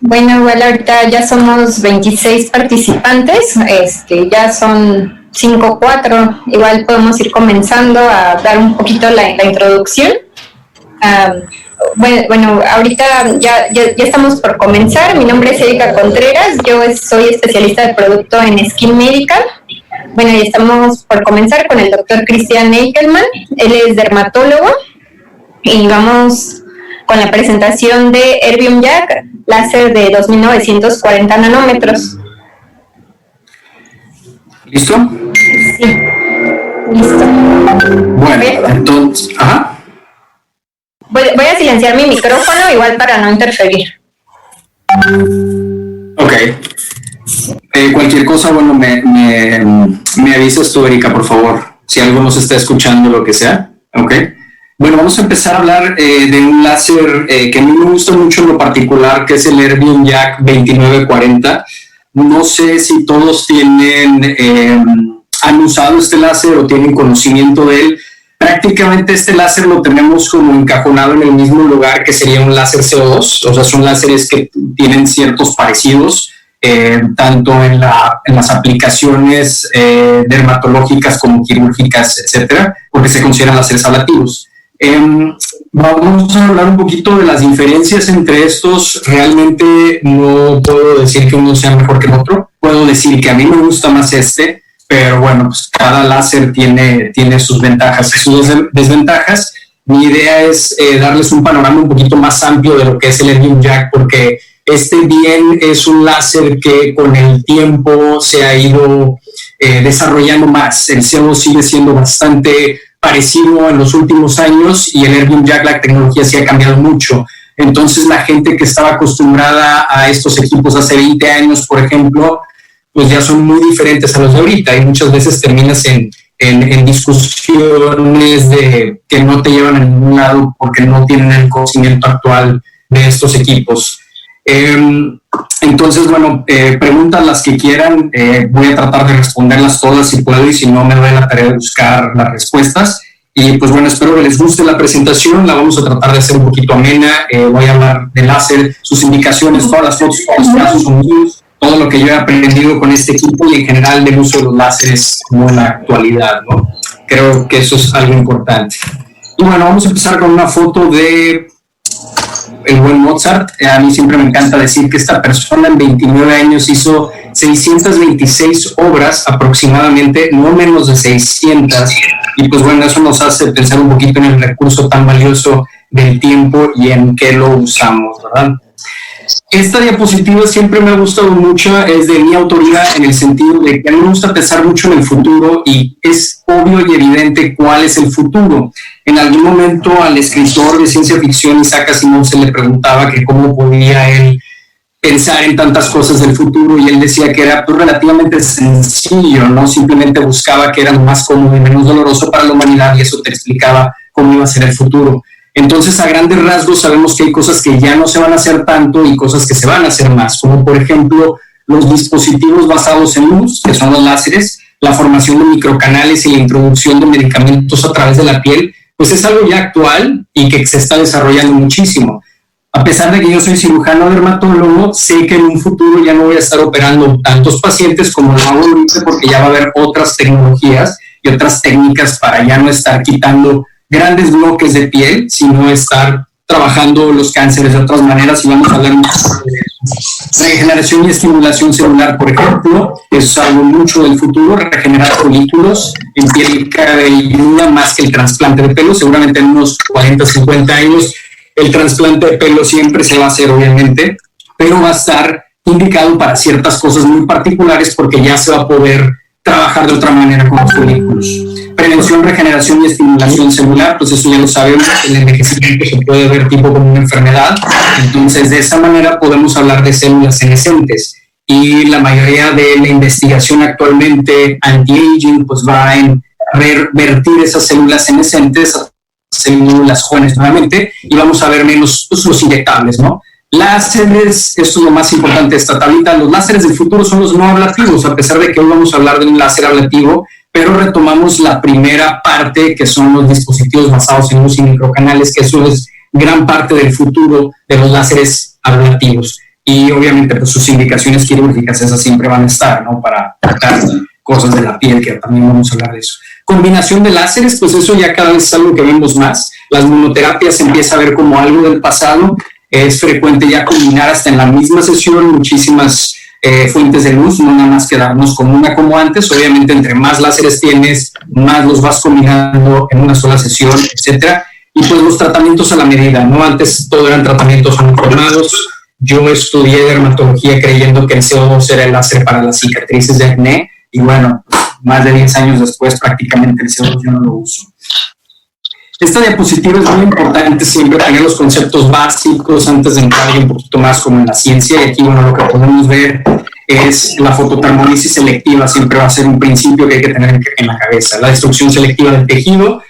Bueno, igual ahorita ya somos 26 participantes, ya son 5-4, igual podemos ir comenzando a dar un poquito la introducción. Bueno, ahorita ya estamos por comenzar. Mi nombre es Erika Contreras, yo soy especialista de producto en Skin Medical. Bueno, y estamos por comenzar con el doctor Christian Eichelman, él es dermatólogo, y vamos con la presentación de Erbium YAG, láser de 2940 nanómetros. ¿Listo? Sí, listo. Bueno, entonces, Voy a silenciar mi micrófono igual para no interferir. Ok. Cualquier cosa, bueno, me avisas tú, Erika, por favor, si algo nos está escuchando, lo que sea. Ok. Bueno, vamos a empezar a hablar de un láser que a mí me gusta mucho en lo particular, que es el Erbium YAG 2940. No sé si todos han usado este láser o tienen conocimiento de él. Prácticamente este láser lo tenemos como encajonado en el mismo lugar que sería un láser CO2, o sea, son láseres que tienen ciertos parecidos, tanto en las aplicaciones dermatológicas como quirúrgicas, etcétera, porque se consideran láseres ablativos. Vamos a hablar un poquito de las diferencias entre estos. Realmente no puedo decir que uno sea mejor que el otro, puedo decir que a mí me gusta más pero bueno, pues cada láser tiene sus ventajas y sus desventajas. Mi idea es darles un panorama un poquito más amplio de lo que es el Erbium YAG, porque bien es un láser que con el tiempo se ha ido desarrollando más. El CO sigue siendo bastante parecido en los últimos años y el Erbium YAG, la tecnología sí ha cambiado mucho. Entonces la gente que estaba acostumbrada a estos equipos hace 20 años, por ejemplo, pues ya son muy diferentes a los de ahorita y muchas veces terminas en discusiones que no te llevan a ningún lado porque no tienen el conocimiento actual de estos equipos. Entonces, bueno, preguntas las que quieran, voy a tratar de responderlas todas si puedo y si no me doy la tarea de buscar las respuestas. Y pues bueno, espero que les guste la presentación, la vamos a tratar de hacer un poquito amena, voy a hablar del láser, sus indicaciones, todas las fotos, todos los casos son míos, todo lo que yo he aprendido con este equipo y en general del uso de los láseres como en la actualidad, ¿no? Creo que eso es algo importante. Y bueno, vamos a empezar con una foto de el buen Mozart. A mí siempre me encanta decir que esta persona en 29 años hizo 626 obras aproximadamente, no menos de 600, y pues bueno, eso nos hace pensar un poquito en el recurso tan valioso del tiempo y en qué lo usamos, ¿verdad? Esta diapositiva siempre me ha gustado mucho, es de mi autoría en el sentido de que a mí me gusta pensar mucho en el futuro y es obvio y evidente cuál es el futuro. En algún momento al escritor de ciencia ficción Isaac Asimov se le preguntaba que cómo podía él pensar en tantas cosas del futuro y él decía que era pues, relativamente sencillo, ¿no? Simplemente buscaba que era lo más cómodo y menos doloroso para la humanidad y eso te explicaba cómo iba a ser el futuro. Entonces, a grandes rasgos sabemos que hay cosas que ya no se van a hacer tanto y cosas que se van a hacer más, como por ejemplo los dispositivos basados en luz, que son los láseres, la formación de microcanales y la introducción de medicamentos a través de la piel, pues es algo ya actual y que se está desarrollando muchísimo. A pesar de que yo soy cirujano dermatólogo, sé que en un futuro ya no voy a estar operando tantos pacientes como lo hago ahorita porque ya va a haber otras tecnologías y otras técnicas para ya no estar quitando grandes bloques de piel, sino estar trabajando los cánceres de otras maneras y vamos a hablar de regeneración y estimulación celular, por ejemplo, es algo mucho del futuro, regenerar folículos en piel cabelluda más que el trasplante de pelo, seguramente en unos 40, 50 años el trasplante de pelo siempre se va a hacer obviamente, pero va a estar indicado para ciertas cosas muy particulares porque ya se va a poder trabajar de otra manera con los folículos. Prevención, regeneración y estimulación celular, pues eso ya lo sabemos, el envejecimiento se puede ver tipo como una enfermedad, entonces de esa manera podemos hablar de células senescentes y la mayoría de la investigación actualmente anti-aging pues va en revertir esas células senescentes a células jóvenes nuevamente y vamos a ver menos pues, los inyectables, ¿no? Láseres, esto es lo más importante de esta tablita, los láseres del futuro son los no ablativos, a pesar de que hoy vamos a hablar de un láser ablativo, pero retomamos la primera parte que son los dispositivos basados en luz y microcanales, que eso es gran parte del futuro de los láseres ablativos. y obviamente pues sus indicaciones quirúrgicas, esas siempre van a estar, ¿no? Para tratar cosas de la piel, que también vamos a hablar de eso. Combinación de láseres, pues eso ya cada vez es algo que vemos más. Las monoterapias se empieza a ver como algo del pasado. Es frecuente ya combinar hasta en la misma sesión muchísimas fuentes de luz, no nada más quedarnos con una como antes. Obviamente entre más láseres tienes, más los vas combinando en una sola sesión, etcétera. Y pues los tratamientos a la medida, ¿no? Antes todo eran tratamientos uniformados. Yo estudié dermatología creyendo que el CO2 era el láser para las cicatrices de acné, y bueno, más de 10 años después prácticamente el CO2 yo no lo uso. Esta diapositiva es muy importante siempre tener los conceptos básicos antes de entrar un poquito más como en la ciencia, y aquí bueno, lo que podemos ver es la fototermólisis selectiva. Siempre va a ser un principio que hay que tener en la cabeza. La destrucción selectiva del tejido.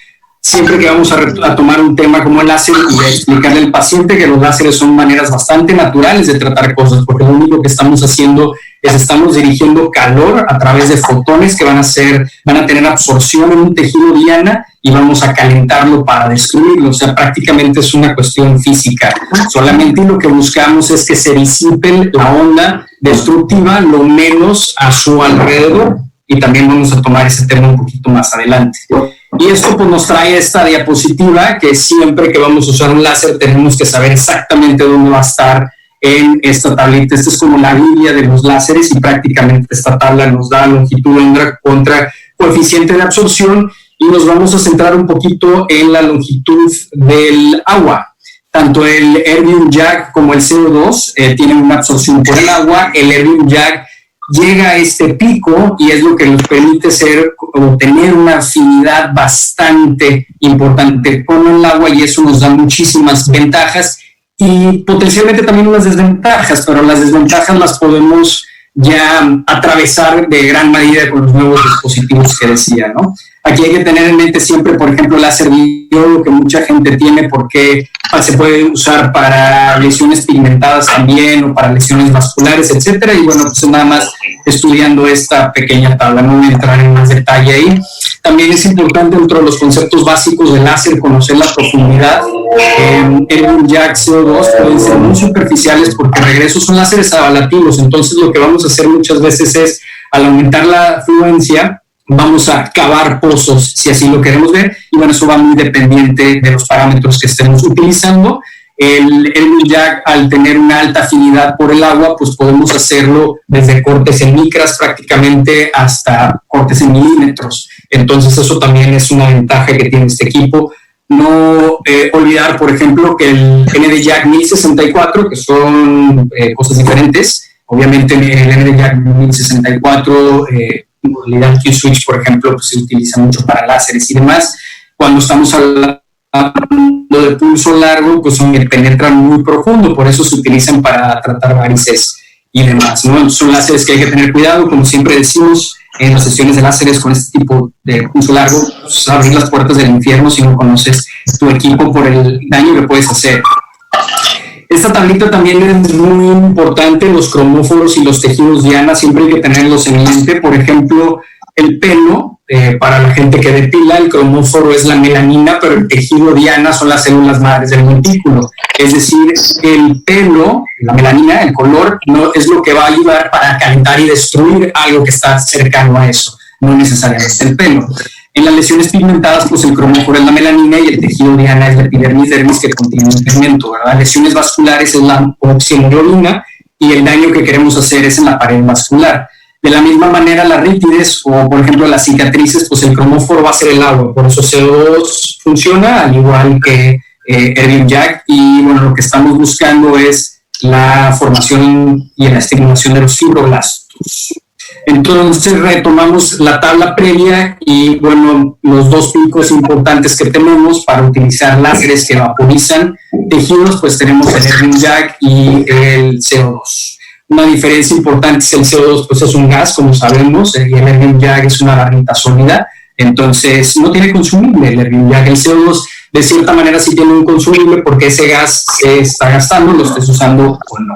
Siempre que vamos a tomar un tema como el láser y a explicarle al paciente que los láseres son maneras bastante naturales de tratar cosas, porque lo único que estamos haciendo es estamos dirigiendo calor a través de fotones que van a tener absorción en un tejido diana, y vamos a calentarlo para destruirlo. O sea, prácticamente es una cuestión física. Solamente lo que buscamos es que se disipe la onda destructiva lo menos a su alrededor, y también vamos a tomar ese tema un poquito más adelante. Y esto pues nos trae esta diapositiva, que siempre que vamos a usar un láser tenemos que saber exactamente dónde va a estar en esta tablita. Esta es como la Biblia de los láseres, y prácticamente esta tabla nos da longitud contra coeficiente de absorción, y nos vamos a centrar un poquito en la longitud del agua. Tanto el erbium YAG como el CO2 tienen una absorción por el agua. El erbium YAG llega a este pico y es lo que nos permite tener una afinidad bastante importante con el agua, y eso nos da muchísimas ventajas y potencialmente también unas desventajas, pero las desventajas las podemos ya atravesar de gran medida con los nuevos dispositivos que decía, ¿no? Aquí hay que tener en mente siempre, por ejemplo, el láser diodo, que mucha gente tiene, porque se puede usar para lesiones pigmentadas también, o para lesiones vasculares, etcétera. Y bueno, pues nada más estudiando esta pequeña tabla, no voy a entrar en más detalle ahí. También es importante, dentro de los conceptos básicos del láser, conocer la profundidad. El YAG, CO2 pueden ser muy superficiales, porque regresos son láseres ablativos. Entonces lo que vamos a hacer muchas veces es, al aumentar la fluencia, vamos a cavar pozos, si así lo queremos ver, y bueno, eso va muy dependiente de los parámetros que estemos utilizando. El YAG, al tener una alta afinidad por el agua, pues podemos hacerlo desde cortes en micras prácticamente hasta cortes en milímetros. Entonces eso también es una ventaja que tiene este equipo. No olvidar, por ejemplo, que el ND-YAG 1064, que son cosas diferentes. Obviamente el ND-YAG 1064, modalidad Q-Switch, por ejemplo, pues se utiliza mucho para láseres y demás. Cuando estamos hablando de pulso largo, pues penetran muy profundo, por eso se utilizan para tratar varices y demás, ¿no? Son láseres que hay que tener cuidado, como siempre decimos en las sesiones de láseres con este tipo de pulso largo, pues abrir las puertas del infierno si no conoces tu equipo por el daño que puedes hacer. Esta tablita también es muy importante, los cromóforos y los tejidos diana, siempre hay que tenerlos en mente. Por ejemplo, el pelo, para la gente que depila, el cromóforo es la melanina, pero el tejido diana son las células madres del montículo. Es decir, el pelo, la melanina, el color, no es lo que va a ayudar para calentar y destruir algo que está cercano a eso, no necesariamente el pelo. En las lesiones pigmentadas, pues el cromóforo es la melanina y el tejido diana es la epidermis dermis, que contiene un pigmento, ¿verdad? Lesiones vasculares es la oxihemoglobina, y el daño que queremos hacer es en la pared vascular. De la misma manera, las rítides o, por ejemplo, las cicatrices, pues el cromóforo va a ser el agua, por eso CO2 funciona, al igual que erbium YAG, y bueno, lo que estamos buscando es la formación y la estimulación de los fibroblastos. Entonces retomamos la tabla previa, y bueno, los dos picos importantes que tenemos para utilizar láseres que vaporizan tejidos, pues tenemos el erbium YAG y el CO2. Una diferencia importante es el CO2, pues es un gas, como sabemos, y el erbium YAG es una barrita sólida, entonces no tiene consumible el erbium YAG. El CO2 de cierta manera sí tiene un consumible, porque ese gas se está gastando, lo estés usando o no.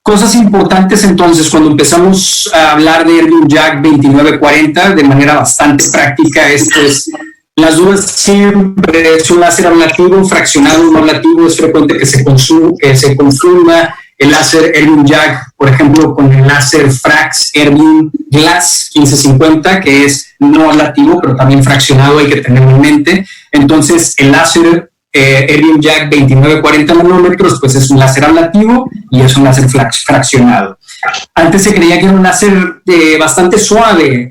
Cosas importantes entonces, cuando empezamos a hablar de erbium YAG 2940 de manera bastante práctica, es pues las dudas siempre es un láser ablativo, fraccionado no ablativo. Es frecuente que se confunda el láser Erbium YAG, por ejemplo, con el láser Frax Erbium Glass 1550, que es no ablativo, pero también fraccionado, hay que tenerlo en mente. Entonces, el láser Erbium YAG 2940 nanómetros, pues es un láser ablativo y es un láser fraccionado. Antes se creía que era un láser bastante suave,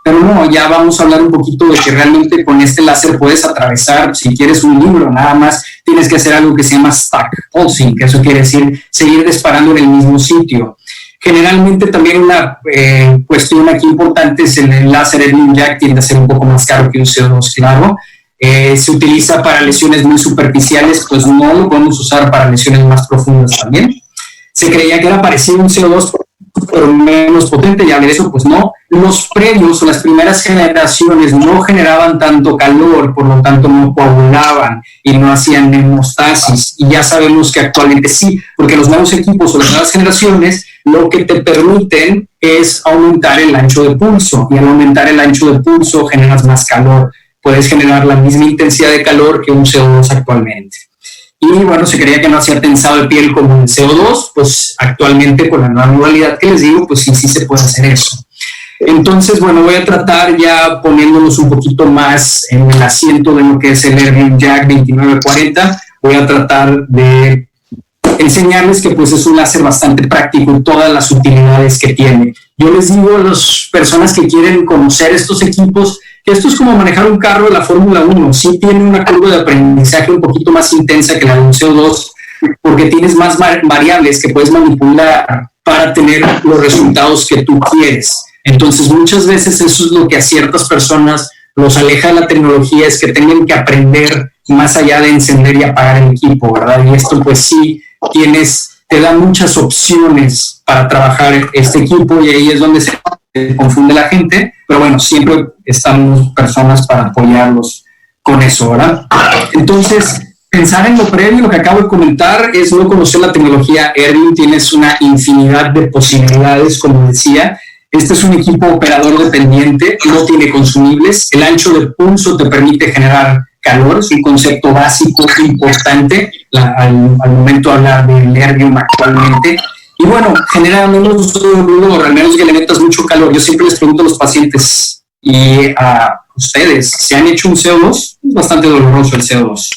pero no, ya vamos a hablar un poquito de que realmente con este láser puedes atravesar, si quieres un libro, nada más tienes que hacer algo que se llama stack pulsing, que eso quiere decir seguir disparando en el mismo sitio. Generalmente también una cuestión aquí importante es el láser Erbium YAG tiende a ser un poco más caro que un CO2, claro. Se utiliza para lesiones muy superficiales, pues no lo podemos usar para lesiones más profundas también. Se creía que era parecido a un CO2, pero menos potente, y al eso, pues no. Los previos o las primeras generaciones no generaban tanto calor, por lo tanto no coagulaban y no hacían hemostasis. Y ya sabemos que actualmente sí, porque los nuevos equipos o las nuevas generaciones lo que te permiten es aumentar el ancho de pulso, y al aumentar el ancho de pulso generas más calor. Puedes generar la misma intensidad de calor que un CO2 actualmente. Y bueno, se creía que no hacía tensado de piel como el CO2, pues actualmente con la nueva modalidad que les digo, pues sí se puede hacer eso. Entonces, bueno, voy a tratar ya poniéndonos un poquito más en el asiento de lo que es el Erbium YAG 2940, voy a tratar de enseñarles que pues es un láser bastante práctico en todas las utilidades que tiene. Yo les digo a las personas que quieren conocer estos equipos que esto es como manejar un carro de la Fórmula 1, sí tiene una curva de aprendizaje un poquito más intensa que la de un CO2, porque tienes más variables que puedes manipular para tener los resultados que tú quieres. Entonces muchas veces eso es lo que a ciertas personas los aleja de la tecnología, es que tengan que aprender más allá de encender y apagar el equipo, ¿verdad? Y esto pues sí te da muchas opciones para trabajar este equipo, y ahí es donde se confunde la gente, pero bueno, siempre estamos personas para apoyarlos con eso, ¿verdad? Entonces, pensar en lo previo, lo que acabo de comentar, es no conocer la tecnología Erbium. Tienes una infinidad de posibilidades, como decía. Este es un equipo operador dependiente, no tiene consumibles, el ancho de pulso te permite generar calor, es un concepto básico importante al momento de hablar del Erbium actualmente. Y bueno, genera menos dolor, al menos que le metas mucho calor. Yo siempre les pregunto a los pacientes y a ustedes, ¿se han hecho un CO2? Es bastante doloroso el CO2.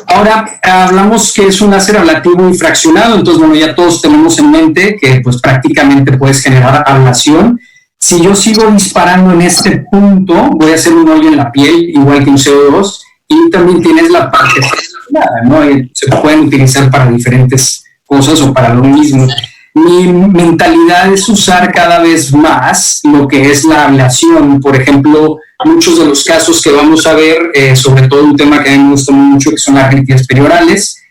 Ahora, hablamos que es un láser ablativo y fraccionado, entonces bueno, ya todos tenemos en mente que pues prácticamente puedes generar ablación. Si yo sigo disparando en este punto, voy a hacer un hoyo en la piel, igual que un CO2, y también tienes la parte fraccionada, ¿no? Se pueden utilizar para diferentes cosas o para lo mismo. Mi mentalidad es usar cada vez más lo que es la ablación. Por ejemplo, muchos de los casos que vamos a ver, sobre todo un tema que a mí me gusta mucho, que son las arterias periorales,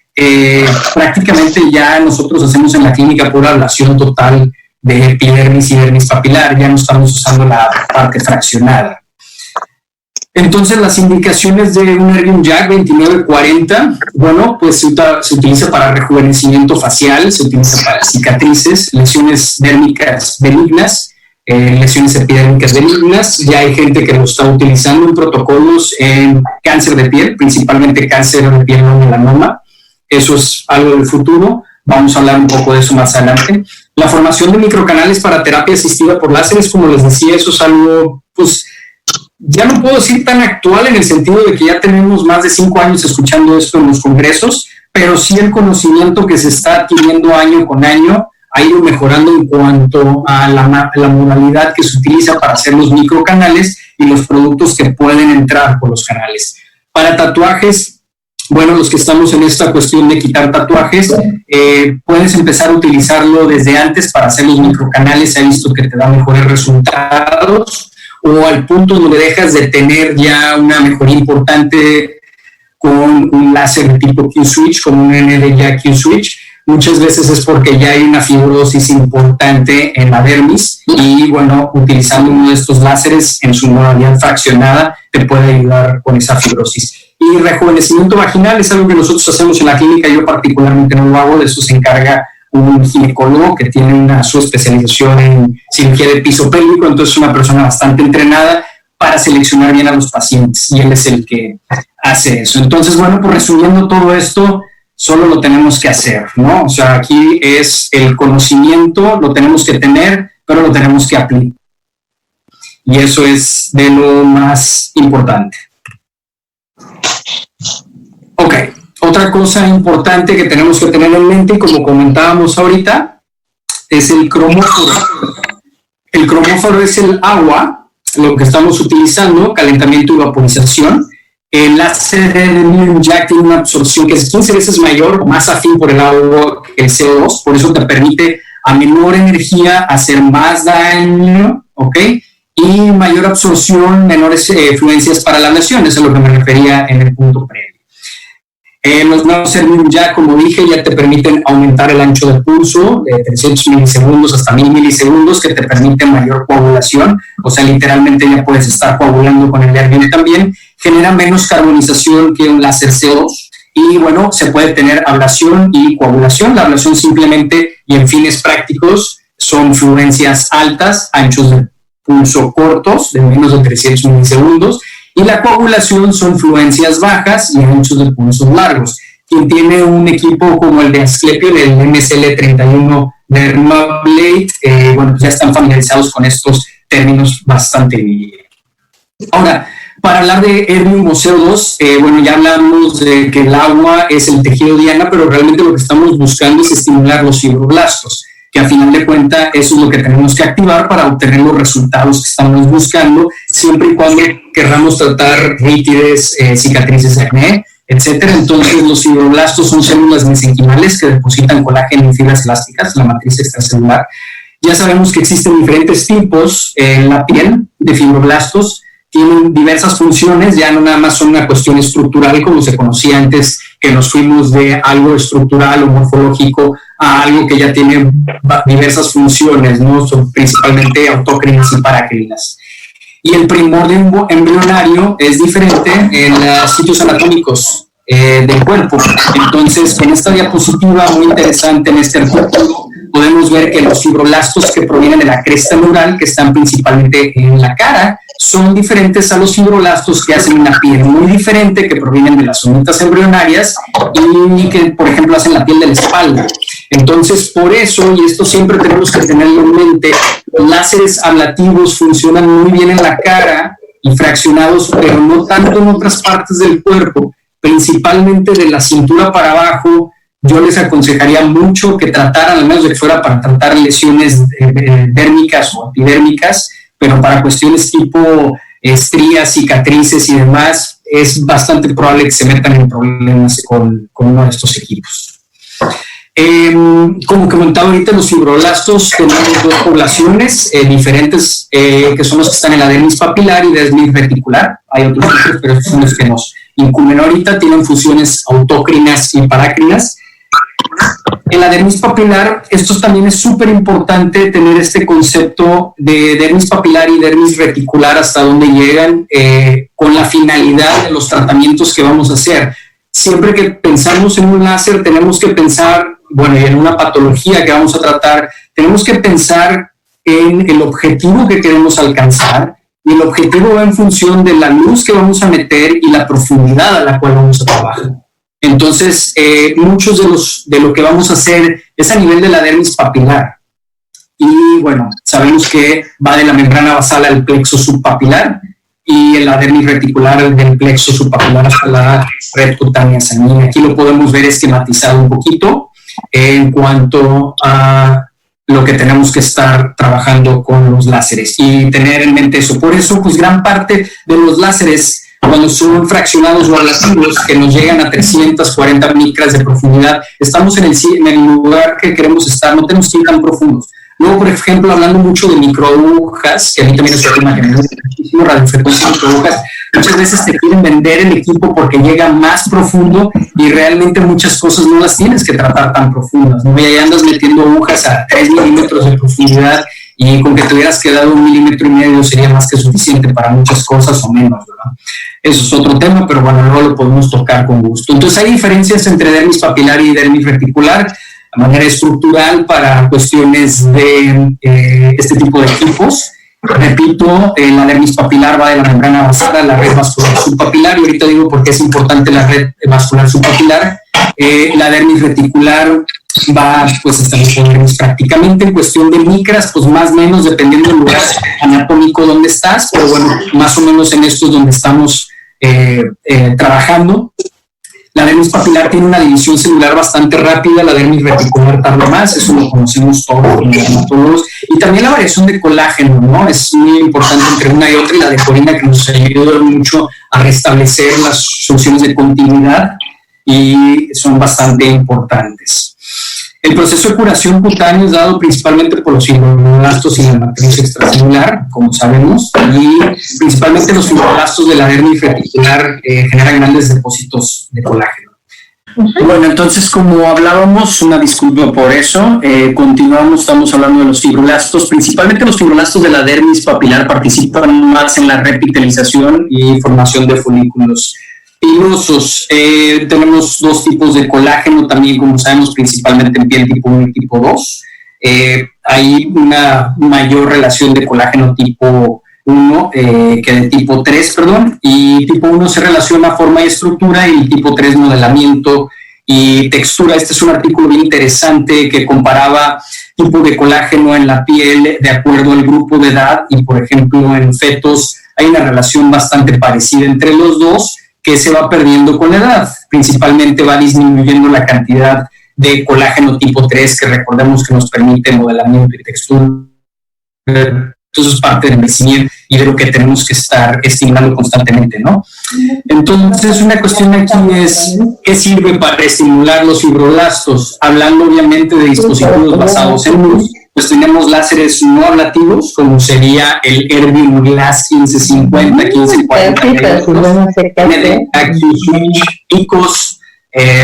prácticamente ya nosotros hacemos en la clínica pura ablación total de epidermis y dermis papilar, ya no estamos usando la parte fraccionada. Entonces, las indicaciones de un Erbium YAG 2940, bueno, pues se utiliza para rejuvenecimiento facial, se utiliza para cicatrices, lesiones dérmicas benignas, lesiones epidérmicas benignas. Ya hay gente que lo está utilizando en protocolos en cáncer de piel, principalmente cáncer de piel no melanoma. Eso es algo del futuro. Vamos a hablar un poco de eso más adelante. La formación de microcanales para terapia asistida por láseres, como les decía, eso es algo, pues, ya no puedo decir tan actual en el sentido de que ya tenemos más de 5 años escuchando esto en los congresos, pero sí el conocimiento que se está adquiriendo año con año ha ido mejorando en cuanto a la modalidad que se utiliza para hacer los microcanales y los productos que pueden entrar por los canales. Para tatuajes, bueno, los que estamos en esta cuestión de quitar tatuajes, puedes empezar a utilizarlo desde antes para hacer los microcanales. Se ha visto que te da mejores resultados, o al punto donde dejas de tener ya una mejoría importante con un láser de tipo Q-Switch, como un ND-YAG Q-Switch. Muchas veces es porque ya hay una fibrosis importante en la dermis, y bueno, utilizando uno de estos láseres en su modalidad fraccionada te puede ayudar con esa fibrosis. Y rejuvenecimiento vaginal es algo que nosotros hacemos en la clínica. Yo particularmente no lo hago, de eso se encarga un ginecólogo que tiene su especialización en cirugía de piso pélvico, entonces es una persona bastante entrenada para seleccionar bien a los pacientes, y él es el que hace eso. Entonces, bueno, pues resumiendo todo esto, solo lo tenemos que hacer, ¿no? O sea, aquí es el conocimiento, lo tenemos que tener, pero lo tenemos que aplicar. Y eso es de lo más importante. Ok, otra cosa importante que tenemos que tener en mente, como comentábamos ahorita, es el cromóforo. El cromóforo es el agua, lo que estamos utilizando, calentamiento y vaporización. El láser de Medium Jack tiene una absorción que es 15 veces mayor o más afín por el agua que el CO2, por eso te permite a menor energía hacer más daño, ¿ok? Y mayor absorción, menores fluencias para la lesión, eso es a lo que me refería en el punto previo. Los láser Medium Jack, como dije, ya te permiten aumentar el ancho de pulso de 300 milisegundos hasta 1000 milisegundos, que te permite mayor coagulación, o sea, literalmente ya puedes estar coagulando con el nervio también. Genera menos carbonización que un láser CO2 y, bueno, se puede tener ablación y coagulación. La ablación simplemente y en fines prácticos son fluencias altas, anchos de pulso cortos, de menos de 300 milisegundos, y la coagulación son fluencias bajas y anchos de pulso largos. Quien tiene un equipo como el de Asclepion, el MSL31 Dermablade, bueno, ya están familiarizados con estos términos bastante bien. Ahora, para hablar de Erbium o CO2, bueno, ya hablamos de que el agua es el tejido diana, pero realmente lo que estamos buscando es estimular los fibroblastos, que a final de cuentas eso es lo que tenemos que activar para obtener los resultados que estamos buscando, siempre y cuando querramos tratar rítides, cicatrices de acné, etcétera. Entonces, los fibroblastos son células mesenquimales que depositan colágeno en fibras elásticas, la matriz extracelular. Ya sabemos que existen diferentes tipos en la piel de fibroblastos, tienen diversas funciones, ya no nada más son una cuestión estructural como se conocía antes, que nos fuimos de algo estructural o morfológico a algo que ya tiene diversas funciones, ¿no? Son principalmente autócrinas y parácrinas. Y el primordio embrionario es diferente en los sitios anatómicos del cuerpo. Entonces, con esta diapositiva muy interesante en este artículo, podemos ver que los fibroblastos que provienen de la cresta neural, que están principalmente en la cara, son diferentes a los fibroblastos que hacen una piel muy diferente, que provienen de las zonitas embrionarias y que, por ejemplo, hacen la piel de la espalda. Entonces, por eso, y esto siempre tenemos que tenerlo en mente, los láseres ablativos funcionan muy bien en la cara y fraccionados, pero no tanto en otras partes del cuerpo, principalmente de la cintura para abajo. Yo les aconsejaría mucho que trataran, al menos de que fuera para tratar lesiones dérmicas o epidérmicas, pero para cuestiones tipo estrías, cicatrices y demás, es bastante probable que se metan en problemas con uno de estos equipos. Como comentaba ahorita, los fibroblastos tenemos dos poblaciones diferentes, que son los que están en la dermis papilar y dermis reticular. Hay otros tipos, pero estos son los que nos incumben ahorita. Tienen funciones autócrinas y parácrinas. En la dermis papilar, esto también es súper importante tener este concepto de dermis papilar y dermis reticular, hasta dónde llegan, con la finalidad de los tratamientos que vamos a hacer. Siempre que pensamos en un láser, tenemos que pensar, bueno, y en una patología que vamos a tratar, tenemos que pensar en el objetivo que queremos alcanzar, y el objetivo va en función de la luz que vamos a meter y la profundidad a la cual vamos a trabajar. Entonces, muchos de lo que vamos a hacer es a nivel de la dermis papilar. Y bueno, sabemos que va de la membrana basal al plexo subpapilar y en la dermis reticular del plexo subpapilar hasta la red cutánea sanguínea. Aquí lo podemos ver esquematizado un poquito en cuanto a lo que tenemos que estar trabajando con los láseres y tener en mente eso. Por eso, pues gran parte de los láseres, cuando son fraccionados o ablativos, que nos llegan a 340 micras de profundidad, estamos en el lugar que queremos estar, no tenemos que ir tan profundos. Luego, por ejemplo, hablando mucho de microagujas, que a mí también es un tema que me gusta muchísimo, radiofrecuencia y microagujas, muchas veces te quieren vender el equipo porque llega más profundo y realmente muchas cosas no las tienes que tratar tan profundas, ¿no? Y ahí andas metiendo agujas a 3 milímetros de profundidad y con que te hubieras quedado 1,5 milímetros sería más que suficiente para muchas cosas o menos, ¿verdad? Eso es otro tema, pero bueno, luego lo podemos tocar con gusto. Entonces hay diferencias entre dermis papilar y dermis reticular, de manera estructural para cuestiones de este tipo de equipos. Repito, la dermis papilar va de la membrana basal a la red vascular subpapilar, y ahorita digo por qué es importante la red vascular subpapilar. La dermis reticular va pues hasta los dermis prácticamente en cuestión de micras, pues más o menos dependiendo del lugar anatómico donde estás, pero bueno, más o menos en esto es donde estamos trabajando. La dermis papilar tiene una división celular bastante rápida, la dermis reticular tarda más, eso lo conocemos todos los dermatólogos. Y también la variación de colágeno, ¿no? Es muy importante entre una y otra, y la decorina que nos ayuda mucho a restablecer las funciones de continuidad y son bastante importantes. El proceso de curación cutánea es dado principalmente por los fibroblastos y la matriz extracelular, como sabemos, y principalmente los fibroblastos de la dermis reticular generan grandes depósitos de colágeno. Bueno, entonces, como hablábamos, una disculpa por eso, continuamos, estamos hablando de los fibroblastos, principalmente los fibroblastos de la dermis papilar participan más en la repitalización y formación de folículos pilosos. Tenemos dos tipos de colágeno también, como sabemos, principalmente en piel tipo 1 y tipo 2. Hay una mayor relación de colágeno tipo 1 que de tipo 3, perdón, y tipo 1 se relaciona forma y estructura y tipo 3 modelamiento y textura. Este es un artículo bien interesante que comparaba tipo de colágeno en la piel de acuerdo al grupo de edad y, por ejemplo, en fetos hay una relación bastante parecida entre los dos, que se va perdiendo con la edad. Principalmente va disminuyendo la cantidad de colágeno tipo 3, que recordemos que nos permite modelamiento y textura. Eso es parte del envejecimiento y de lo que tenemos que estar estimulando constantemente, ¿no? Entonces, una cuestión aquí es, ¿qué sirve para estimular los fibroblastos? Hablando obviamente de dispositivos basados en luz, pues tenemos láseres no ablativos, como sería el Erbium Glass 1550, 1540, picos,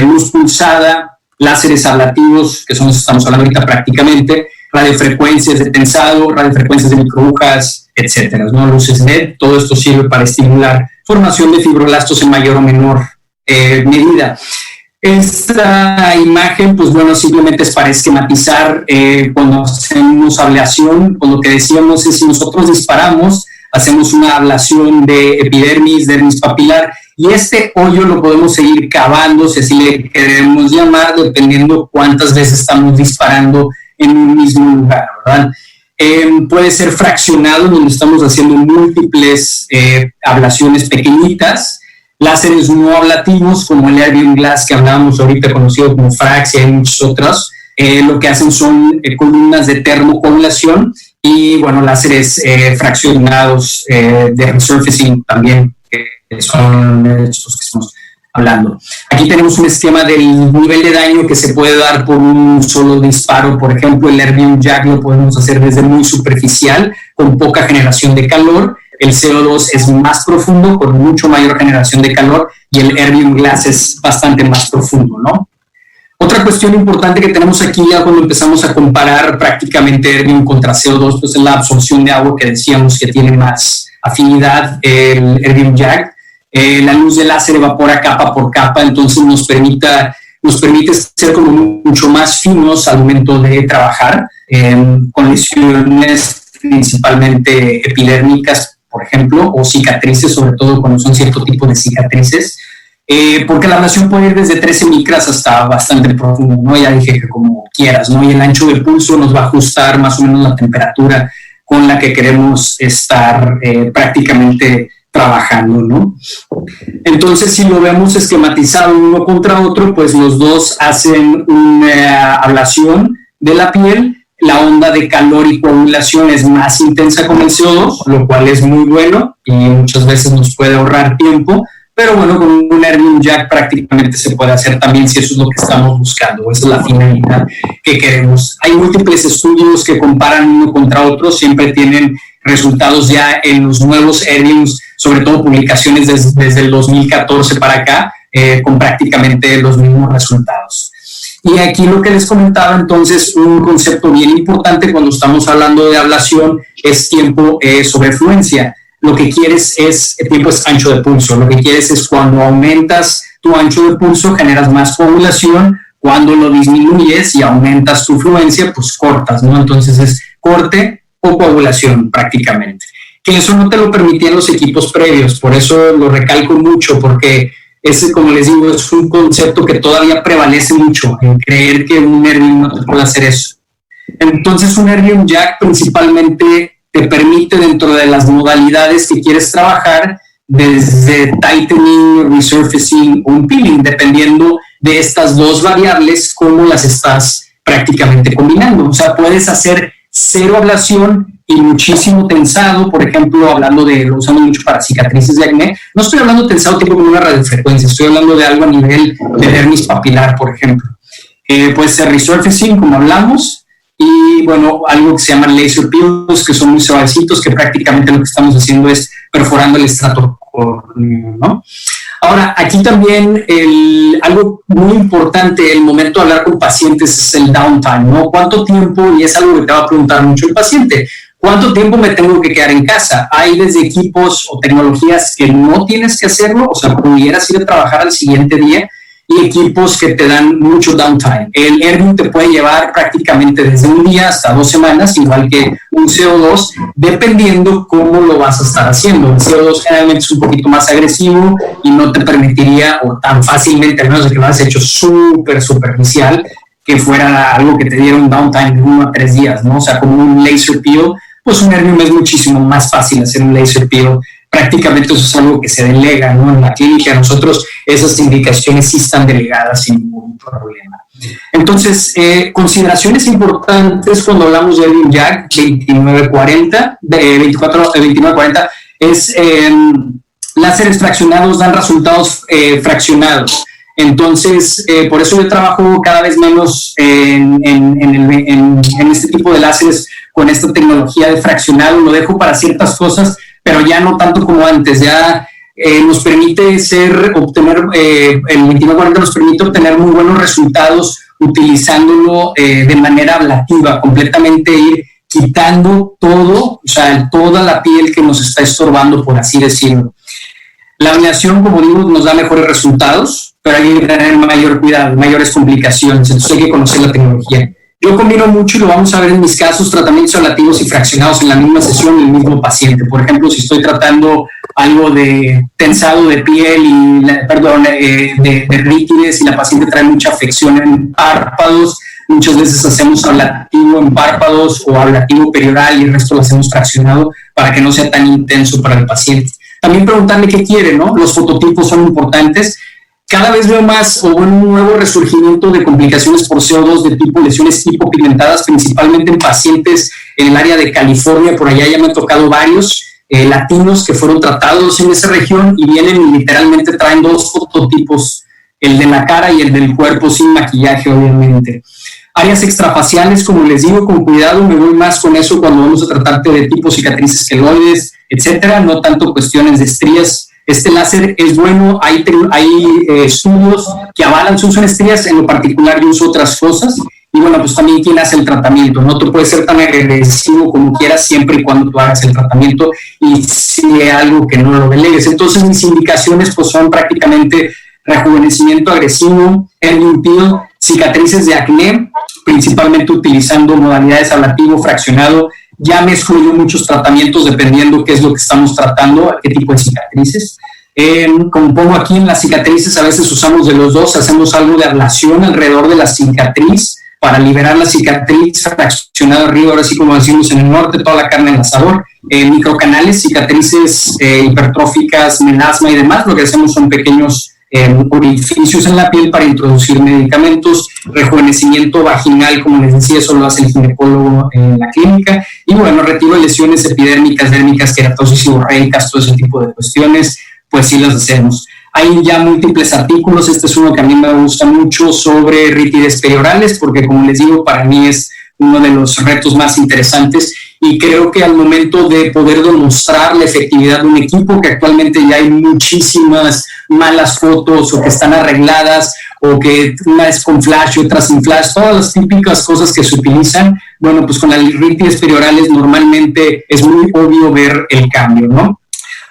luz pulsada, láseres ablativos, que son los que estamos hablando ahorita prácticamente, radiofrecuencias de tensado, radiofrecuencias de microagujas, etcétera, ¿no? Luces LED, todo esto sirve para estimular formación de fibroblastos en mayor o menor medida. Esta imagen, pues bueno, simplemente es para esquematizar cuando hacemos ablación, con lo que decíamos es si nosotros disparamos, hacemos una ablación de epidermis, dermis papilar, y este hoyo lo podemos seguir cavando, si así le queremos llamar, dependiendo cuántas veces estamos disparando en un mismo lugar, ¿verdad? Puede ser fraccionado, donde estamos haciendo múltiples ablaciones pequeñitas, láseres no ablativos, como el Erbium Glass que hablábamos ahorita, conocido como Frax, y hay muchos otros, lo que hacen son columnas de termocoagulación y, bueno, láseres fraccionados de resurfacing también, que son estos que estamos hablando. Aquí tenemos un esquema del nivel de daño que se puede dar por un solo disparo. Por ejemplo, el Erbium Jack lo podemos hacer desde muy superficial, con poca generación de calor. El CO2 es más profundo, con mucho mayor generación de calor, y el Erbium Glass es bastante más profundo, ¿no? Otra cuestión importante que tenemos aquí ya cuando empezamos a comparar prácticamente Erbium contra CO2, pues es la absorción de agua, que decíamos que tiene más afinidad el Erbium Jack. La luz del láser evapora capa por capa, entonces nos permite ser como mucho más finos al momento de trabajar, con lesiones principalmente epidérmicas, por ejemplo, o cicatrices, sobre todo cuando son cierto tipo de cicatrices, porque la ablación puede ir desde 13 micras hasta bastante profundo, ¿no? Ya dije que como quieras, ¿no? Y el ancho de pulso nos va a ajustar más o menos la temperatura con la que queremos estar prácticamente trabajando, ¿no? Entonces, si lo vemos esquematizado uno contra otro, pues los dos hacen una ablación de la piel. La onda de calor y coagulación es más intensa con el CO2, lo cual es muy bueno y muchas veces nos puede ahorrar tiempo, pero bueno, con un Erbium Jack prácticamente se puede hacer también si eso es lo que estamos buscando, esa es la finalidad que queremos. Hay múltiples estudios que comparan uno contra otro, siempre tienen resultados ya en los nuevos Erbiums, sobre todo publicaciones desde el 2014 para acá, con prácticamente los mismos resultados. Y aquí lo que les comentaba, entonces, un concepto bien importante cuando estamos hablando de ablación es tiempo sobre fluencia. Lo que quieres es, el tiempo es ancho de pulso, lo que quieres es cuando aumentas tu ancho de pulso, generas más coagulación, cuando lo disminuyes y aumentas tu fluencia, pues cortas, ¿no? Entonces es corte o coagulación prácticamente. Que eso no te lo permitían los equipos previos, por eso lo recalco mucho, porque ese, como les digo, es un concepto que todavía prevalece mucho, en creer que un Erbium no te puede hacer eso. Entonces, un Erbium Jack principalmente te permite, dentro de las modalidades que quieres trabajar, desde tightening, resurfacing o un peeling, dependiendo de estas dos variables, cómo las estás prácticamente combinando. O sea, puedes hacer cero ablación y muchísimo tensado, por ejemplo, lo usamos mucho para cicatrices de acné. No estoy hablando de tensado tipo con una radiofrecuencia, estoy hablando de algo a nivel de dermis papilar, por ejemplo. Puede ser resurfacing, como hablamos, y bueno, algo que se llama laser peels, que son muy suavecitos, que prácticamente lo que estamos haciendo es perforando el estrato córneo, ¿no? Ahora, aquí también algo muy importante el momento de hablar con pacientes es el downtime, ¿no? ¿Cuánto tiempo? Y es algo que te va a preguntar mucho el paciente. ¿Cuánto tiempo me tengo que quedar en casa? Hay desde equipos o tecnologías que no tienes que hacerlo, o sea, pudieras ir a trabajar al siguiente día, y equipos que te dan mucho downtime. El Erbium te puede llevar prácticamente desde un día hasta 2 semanas, igual que un CO2, dependiendo cómo lo vas a estar haciendo. El CO2 generalmente es un poquito más agresivo y no te permitiría, o tan fácilmente, al menos de que lo hayas hecho súper superficial, que fuera algo que te diera un downtime de 1 a 3 días, ¿no? O sea, como un laser peel, pues un Erbium es muchísimo más fácil hacer un laser peel. Prácticamente eso es algo que se delega, ¿no? En la clínica nosotros esas indicaciones sí están delegadas sin ningún problema. Entonces, consideraciones importantes cuando hablamos de Erbium Jack 2940, es láseres fraccionados dan resultados fraccionados. Entonces, por eso yo trabajo cada vez menos en este tipo de láseres con esta tecnología de fraccionado. Lo dejo para ciertas cosas, pero ya no tanto como antes. Ya nos permite el 2940 nos permite obtener muy buenos resultados utilizándolo de manera ablativa, completamente ir quitando todo, o sea, toda la piel que nos está estorbando, por así decirlo. La ablación, como digo, nos da mejores resultados, pero hay que tener mayor cuidado, mayores complicaciones, entonces hay que conocer la tecnología. Yo combino mucho, y lo vamos a ver en mis casos, tratamientos ablativos y fraccionados en la misma sesión en el mismo paciente. Por ejemplo, si estoy tratando algo de tensado de piel de rítides y la paciente trae mucha afección en párpados, muchas veces hacemos ablativo en párpados o ablativo perioral y el resto lo hacemos fraccionado para que no sea tan intenso para el paciente. También preguntarle qué quiere, ¿no? Los fototipos son importantes. Cada vez veo más un nuevo resurgimiento de complicaciones por CO2 de tipo lesiones hipopigmentadas, principalmente en pacientes en el área de California. Por allá ya me han tocado varios latinos que fueron tratados en esa región y vienen y literalmente traen 2 fototipos, el de la cara y el del cuerpo sin maquillaje, obviamente. Áreas extrafaciales, como les digo, con cuidado, me voy más con eso cuando vamos a tratarte de tipo cicatrices queloides, etcétera, no tanto cuestiones de estrías. Este láser es bueno, hay estudios que avalan su uso en estrías, en lo particular yo uso otras cosas, y bueno, pues también quién hace el tratamiento, no te puede ser tan agresivo como quieras siempre y cuando tú hagas el tratamiento y si hay algo que no lo delegues. Entonces mis indicaciones pues son prácticamente rejuvenecimiento agresivo, Erbium peel, cicatrices de acné, principalmente utilizando modalidades ablativo, fraccionado. Ya mezclo yo muchos tratamientos dependiendo qué es lo que estamos tratando, qué tipo de cicatrices. Como pongo aquí en las cicatrices, a veces usamos de los dos, hacemos algo de ablación alrededor de la cicatriz para liberar la cicatriz, fraccionado arriba, ahora sí como decimos en el norte, toda la carne en el asador. Microcanales, cicatrices hipertróficas, melasma y demás, lo que hacemos son pequeños orificios en la piel para introducir medicamentos. Rejuvenecimiento vaginal, como les decía, eso lo hace el ginecólogo en la clínica. Y bueno, retiro de lesiones epidérmicas, dérmicas, queratosis seborreicas, todo ese tipo de cuestiones, pues sí las hacemos. Hay ya múltiples artículos, este es uno que a mí me gusta mucho sobre rítides periorales, porque como les digo, para mí es uno de los retos más interesantes y creo que al momento de poder demostrar la efectividad de un equipo, que actualmente ya hay muchísimas malas fotos o que están arregladas o que una es con flash y otra sin flash, todas las típicas cosas que se utilizan, bueno, pues con las rítides periorales normalmente es muy obvio ver el cambio, ¿no?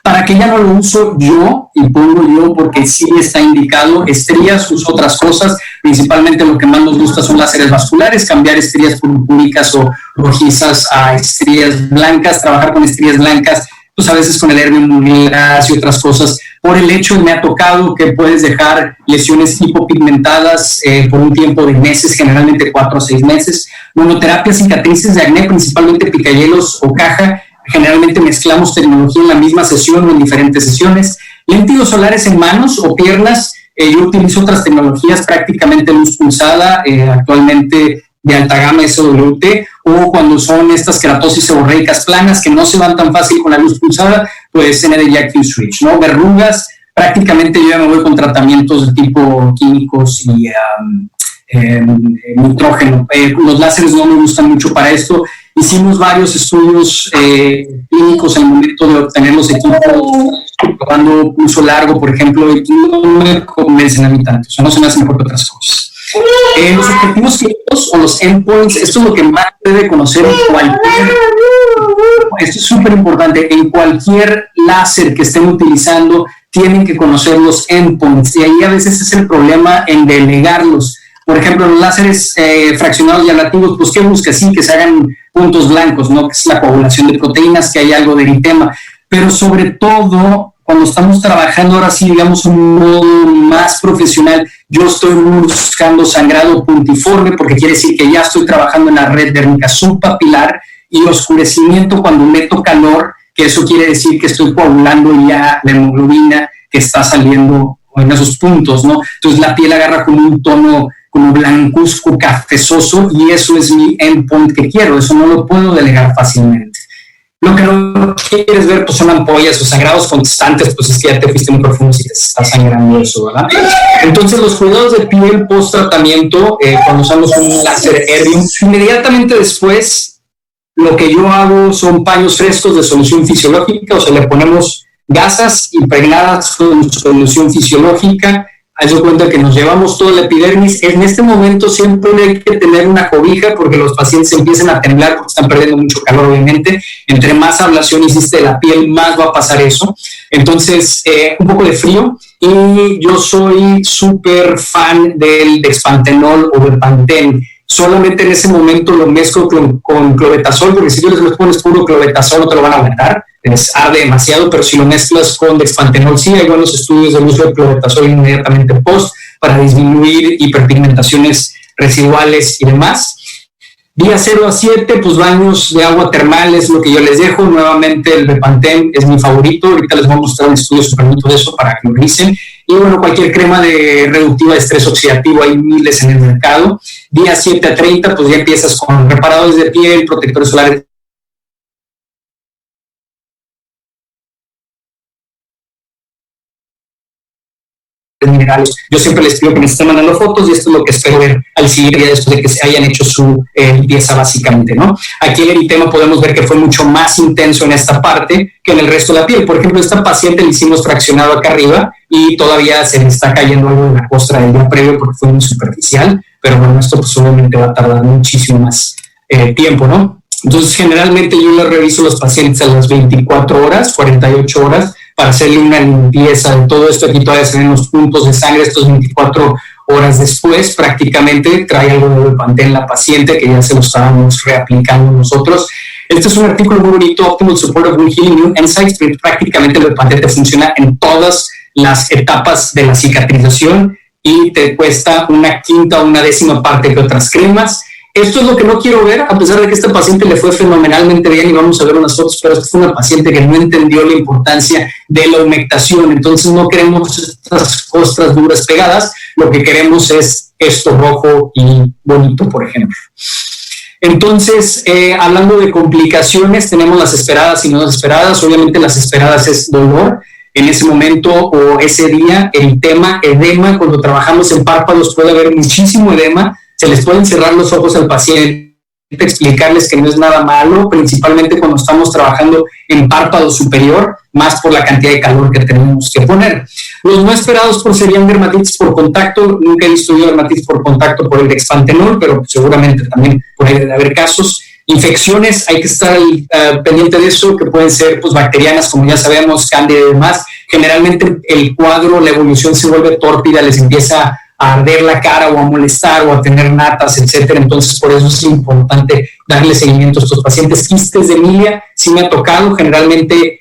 Para que ya no lo uso yo, y pongo yo porque sí está indicado, estrías, uso otras cosas, principalmente lo que más nos gusta son láseres vasculares, cambiar estrías purpúricas o rojizas a estrías blancas, trabajar con estrías blancas, pues a veces con el Erbium y otras cosas, por el hecho de me ha tocado que puedes dejar lesiones hipopigmentadas por un tiempo de meses, generalmente 4 a 6 meses. Monoterapia, cicatrices de acné, principalmente picayelos o caja, generalmente mezclamos tecnología en la misma sesión o en diferentes sesiones. Lentidos solares en manos o piernas, yo utilizo otras tecnologías, prácticamente luz pulsada, actualmente de alta gama SWT, o cuando son estas keratosis seborreicas planas que no se van tan fácil con la luz pulsada, pues ND Active Switch, ¿no? Verrugas, prácticamente yo ya me voy con tratamientos de tipo químicos y nitrógeno. Los láseres no me gustan mucho para esto. Hicimos varios estudios clínicos en el momento de obtener los equipos, probando pulso largo, por ejemplo, y no me convencen a mí tanto, o sea, no se me hace mejor que otras cosas. Los objetivos clínicos o los endpoints, esto es lo que más debe conocer en cualquier, esto es súper importante, en cualquier láser que estén utilizando, tienen que conocer los endpoints, y ahí a veces es el problema en delegarlos. Por ejemplo, los láseres fraccionados y ablativos, pues que busca así, que se hagan puntos blancos, ¿no? Que es la coagulación de proteínas, que hay algo de eritema, pero sobre todo cuando estamos trabajando ahora sí, digamos, un modo más profesional, yo estoy buscando sangrado puntiforme, porque quiere decir que ya estoy trabajando en la red dérmica subpapilar, y oscurecimiento cuando meto calor, que eso quiere decir que estoy coagulando ya la hemoglobina que está saliendo en esos puntos, ¿no? Entonces la piel agarra como un tono como blancuzco, cafezoso, y eso es mi endpoint que quiero, eso no lo puedo delegar fácilmente. Lo que no quieres ver pues son ampollas o sangrados constantes, pues es que ya te fuiste muy profundo si te está sangrando eso, ¿verdad? Entonces los cuidados de piel post tratamiento, cuando usamos un láser Erbium, inmediatamente después lo que yo hago son paños frescos de solución fisiológica, o sea, le ponemos gasas impregnadas con solución fisiológica. Haz de cuenta que nos llevamos toda la epidermis. En este momento siempre hay que tener una cobija porque los pacientes empiezan a temblar porque están perdiendo mucho calor, obviamente. Entre más ablación hiciste de la piel, más va a pasar eso. Entonces, un poco de frío. Y yo soy súper fan del Dexpantenol o del Pantene. Solamente en ese momento lo mezclo con clobetasol, porque si yo les pones puro clobetasol no te lo van a aguantar, les arde demasiado, pero si lo mezclas con Dexpantenol, sí hay buenos estudios del uso de clobetasol inmediatamente post para disminuir hiperpigmentaciones residuales y demás. Día 0 a 7, pues baños de agua termal es lo que yo les dejo. Nuevamente el Bepanthen es mi favorito. Ahorita les voy a mostrar un estudio súper bonito de eso para que lo revisen. Y bueno, cualquier crema de reductiva de estrés oxidativo, hay miles en el mercado. Día 7 a 30, pues ya empiezas con reparadores de piel, protectores solares minerales. Yo siempre les pido que me estén mandando fotos y esto es lo que espero ver al siguiente día después de que se hayan hecho su limpieza básicamente, ¿no? Aquí el eritema podemos ver que fue mucho más intenso en esta parte que en el resto de la piel. Por ejemplo, esta paciente le hicimos fraccionado acá arriba y todavía se le está cayendo algo de la costra del día previo porque fue muy superficial, pero bueno, esto pues obviamente va a tardar muchísimo más tiempo, ¿no? Entonces, generalmente yo le reviso a los pacientes a las 24 horas, 48 horas, para hacerle una limpieza de todo esto. Aquí todavía se ven los puntos de sangre, estos 24 horas después, prácticamente trae algo de Bepanthen la paciente, que ya se lo estábamos reaplicando nosotros. Este es un artículo muy bonito, Optimal Support of Wound Healing New Insights, pero prácticamente el Bepanthen te funciona en todas las etapas de la cicatrización y te cuesta 1/5 o 1/10 parte que otras cremas. Esto es lo que no quiero ver, a pesar de que esta paciente le fue fenomenalmente bien y vamos a ver unas fotos, pero esta fue una paciente que no entendió la importancia de la humectación, entonces no queremos estas costras duras pegadas, lo que queremos es esto rojo y bonito, por ejemplo. Entonces, hablando de complicaciones, tenemos las esperadas y no esperadas. Obviamente las esperadas es dolor en ese momento o ese día, eritema, edema. Cuando trabajamos en párpados puede haber muchísimo edema, se les pueden cerrar los ojos al paciente, explicarles que no es nada malo, principalmente cuando estamos trabajando en párpado superior, más por la cantidad de calor que tenemos que poner. Los no esperados serían dermatitis por contacto. Nunca he visto yo dermatitis por contacto por el Dexpantenol, pero seguramente también puede haber casos. Infecciones, hay que estar pendiente de eso, que pueden ser pues, bacterianas, como ya sabemos, cándida y demás. Generalmente el cuadro, la evolución se vuelve tórpida, les empieza a arder la cara o a molestar o a tener natas, etcétera. Entonces, por eso es importante darle seguimiento a estos pacientes. Quistes de Emilia, sí me ha tocado. Generalmente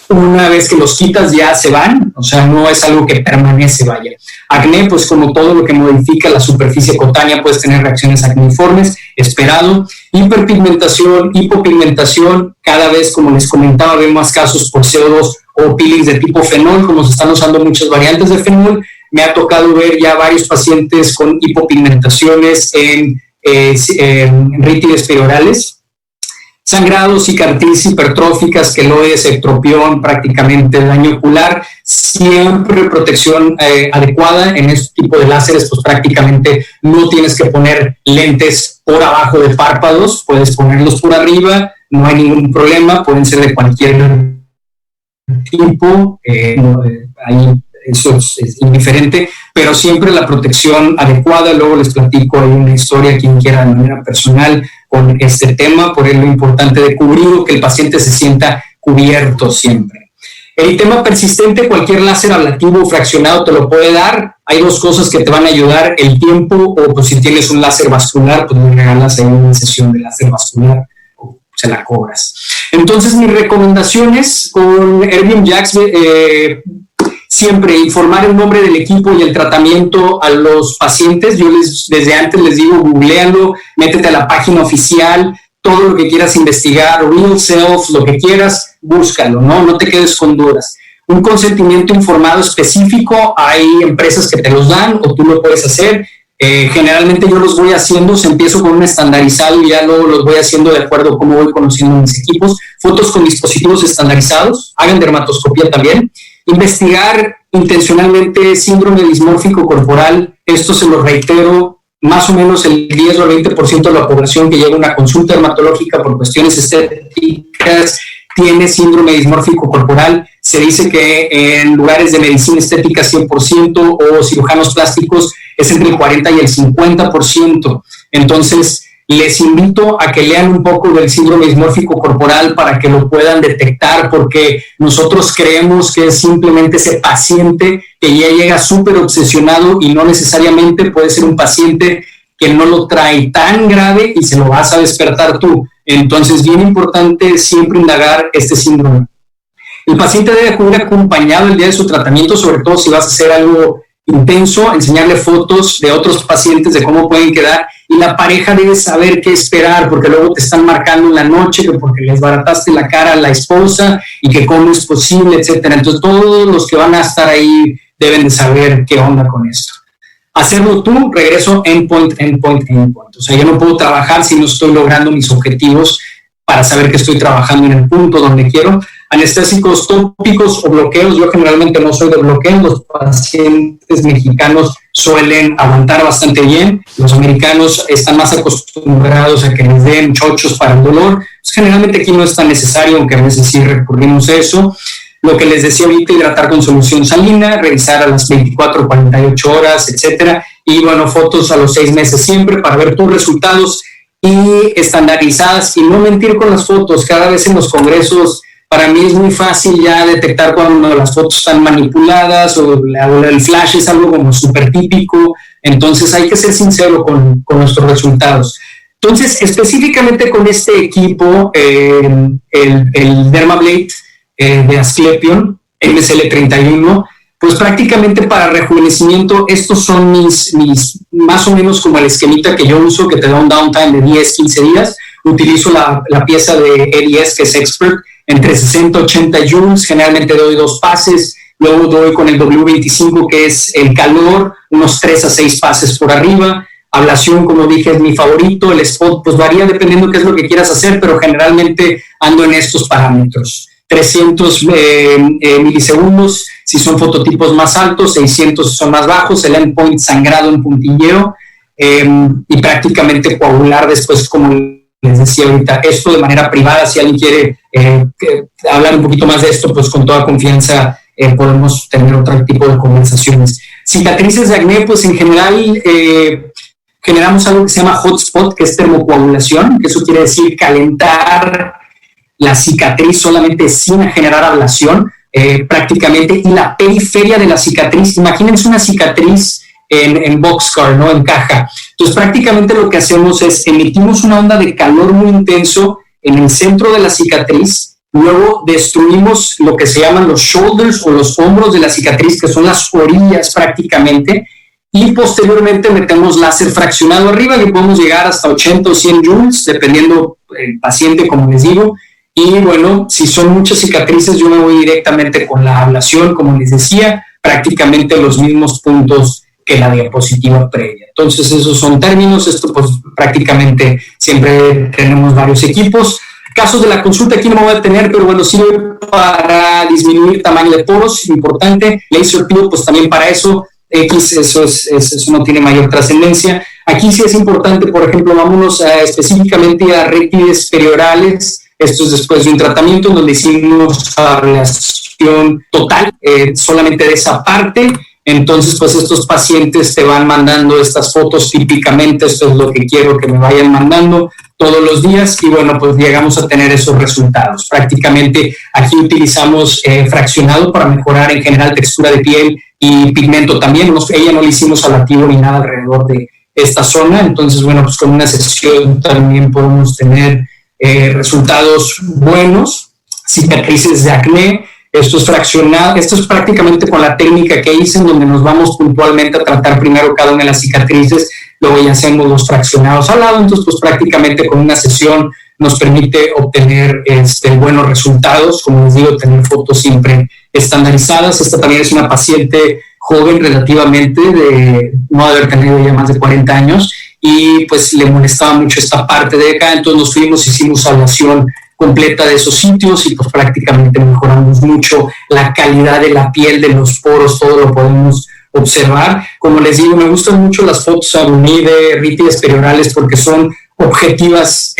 una vez que los quitas ya se van, o sea, no es algo que permanece, vaya. Acné, pues como todo lo que modifica la superficie cutánea, puedes tener reacciones acneiformes, esperado. Hiperpigmentación, hipopigmentación, cada vez, como les comentaba, vemos más casos por CO2 o peelings de tipo fenol, como se están usando muchas variantes de fenol. Me ha tocado ver ya varios pacientes con hipopigmentaciones en rítides periorales. Sangrados, cicatrices hipertróficas, queloides, ectropión, prácticamente daño ocular, siempre protección adecuada. En este tipo de láseres, pues prácticamente no tienes que poner lentes por abajo de párpados, puedes ponerlos por arriba, no hay ningún problema, pueden ser de cualquier tipo, ahí eso es indiferente, pero siempre la protección adecuada. Luego les platico, hay una historia, quien quiera de manera personal con este tema, por lo importante de cubrir, que el paciente se sienta cubierto siempre. El tema persistente, cualquier láser ablativo o fraccionado te lo puede dar. Hay dos cosas que te van a ayudar: el tiempo, o pues si tienes un láser vascular, pues le regalas ahí una sesión de láser vascular o se la cobras. Entonces, mis recomendaciones con Erbium Jax, siempre informar el nombre del equipo y el tratamiento a los pacientes. Yo desde antes les digo, googlealo, métete a la página oficial, todo lo que quieras investigar, Real Self, lo que quieras, búscalo, no te quedes con dudas. Un consentimiento informado específico, hay empresas que te los dan o tú lo puedes hacer. Generalmente yo los voy haciendo, empiezo con un estandarizado y ya luego los voy haciendo de acuerdo a cómo voy conociendo mis equipos. Fotos con dispositivos estandarizados, hagan dermatoscopía también. Investigar intencionalmente síndrome dismórfico corporal, esto se lo reitero, más o menos el 10 o el 20% de la población que llega a una consulta dermatológica por cuestiones estéticas tiene síndrome dismórfico corporal. Se dice que en lugares de medicina estética 100% o cirujanos plásticos es entre el 40 y el 50%. Entonces, les invito a que lean un poco del síndrome dismórfico corporal para que lo puedan detectar, porque nosotros creemos que es simplemente ese paciente que ya llega súper obsesionado y no necesariamente puede ser un paciente que no lo trae tan grave y se lo vas a despertar tú. Entonces, bien importante siempre indagar este síndrome. El paciente debe acudir acompañado el día de su tratamiento, sobre todo si vas a hacer algo intenso, enseñarle fotos de otros pacientes de cómo pueden quedar, y la pareja debe saber qué esperar, porque luego te están marcando en la noche que porque les barataste la cara a la esposa y que cómo es posible, etcétera. Entonces todos los que van a estar ahí deben de saber qué onda con esto. Hacerlo tú, regreso endpoint. O sea, yo no puedo trabajar si no estoy logrando mis objetivos para saber que estoy trabajando en el punto donde quiero. Anestésicos tópicos o bloqueos, yo generalmente no soy de bloqueo, los pacientes mexicanos suelen aguantar bastante bien, los americanos están más acostumbrados a que les den chochos para el dolor, pues generalmente aquí no es tan necesario, aunque a veces sí recurrimos a eso. Lo que les decía ahorita, hidratar con solución salina, revisar a las 24, 48 horas, etcétera, y bueno, fotos a los 6 meses siempre para ver tus resultados y estandarizadas, y no mentir con las fotos. Cada vez en los congresos para mí es muy fácil ya detectar cuando las fotos están manipuladas o el flash es algo como súper típico. Entonces hay que ser sincero con nuestros resultados. Entonces, específicamente con este equipo, el Dermablade de Asclepion MSL31, pues prácticamente para rejuvenecimiento, estos son mis más o menos como el esquemita que yo uso, que te da un downtime de 10, 15 días. Utilizo la pieza de EDS, que es Expert, entre 60 y 80 joules, generalmente doy 2 pases, luego doy con el W25, que es el calor, unos 3 a 6 pases por arriba. Ablación, como dije, es mi favorito. El spot, pues varía dependiendo qué es lo que quieras hacer, pero generalmente ando en estos parámetros. 300 milisegundos si son fototipos más altos, 600 si son más bajos, el endpoint sangrado en puntilleo, y prácticamente coagular después, como les decía ahorita, esto de manera privada. Si alguien quiere hablar un poquito más de esto, pues con toda confianza podemos tener otro tipo de conversaciones. Cicatrices de acné, pues en general generamos algo que se llama hotspot, que es termocoagulación, que eso quiere decir calentar la cicatriz solamente sin generar ablación, prácticamente, y la periferia de la cicatriz. Imagínense una cicatriz en boxcar, ¿no? En caja. Entonces, prácticamente lo que hacemos es emitimos una onda de calor muy intenso en el centro de la cicatriz, Luego destruimos lo que se llaman los shoulders o los hombros de la cicatriz, que son las orillas prácticamente, y posteriormente metemos láser fraccionado arriba, que podemos llegar hasta 80 o 100 joules, dependiendo del paciente, como les digo. Y bueno, si son muchas cicatrices, yo me voy directamente con la ablación, como les decía, prácticamente los mismos puntos que la diapositiva previa. Entonces, esos son términos. Esto pues prácticamente siempre tenemos varios equipos. Casos de la consulta aquí no me voy a detener, pero bueno, sirve para disminuir tamaño de poros, importante. Laser peel, pues también para eso. Eso no tiene mayor trascendencia. Aquí sí es importante, por ejemplo, vámonos específicamente a rétides periorales. Esto es después de un tratamiento en donde hicimos ablación total, solamente de esa parte. Entonces, pues estos pacientes te van mandando estas fotos típicamente. Esto es lo que quiero que me vayan mandando todos los días, y bueno, pues llegamos a tener esos resultados. Prácticamente aquí utilizamos fraccionado para mejorar en general textura de piel y pigmento también. Ella no le hicimos ablativo ni nada alrededor de esta zona. Entonces, bueno, pues con una sesión también podemos tener resultados buenos. Cicatrices de acné, esto es fraccionado, esto es prácticamente con la técnica que hice, en donde nos vamos puntualmente a tratar primero cada una de las cicatrices, luego ya hacemos los fraccionados al lado. Entonces pues prácticamente con una sesión nos permite obtener buenos resultados. Como les digo, tener fotos siempre estandarizadas. Esta también es una paciente joven relativamente, de no haber tenido ya más de 40 años, y pues le molestaba mucho esta parte de acá. Entonces nos fuimos, hicimos ablación completa de esos sitios, y pues prácticamente mejoramos mucho la calidad de la piel, de los poros, todo lo podemos observar. Como les digo, me gustan mucho las fotos a mí de rétides periorales porque son objetivas.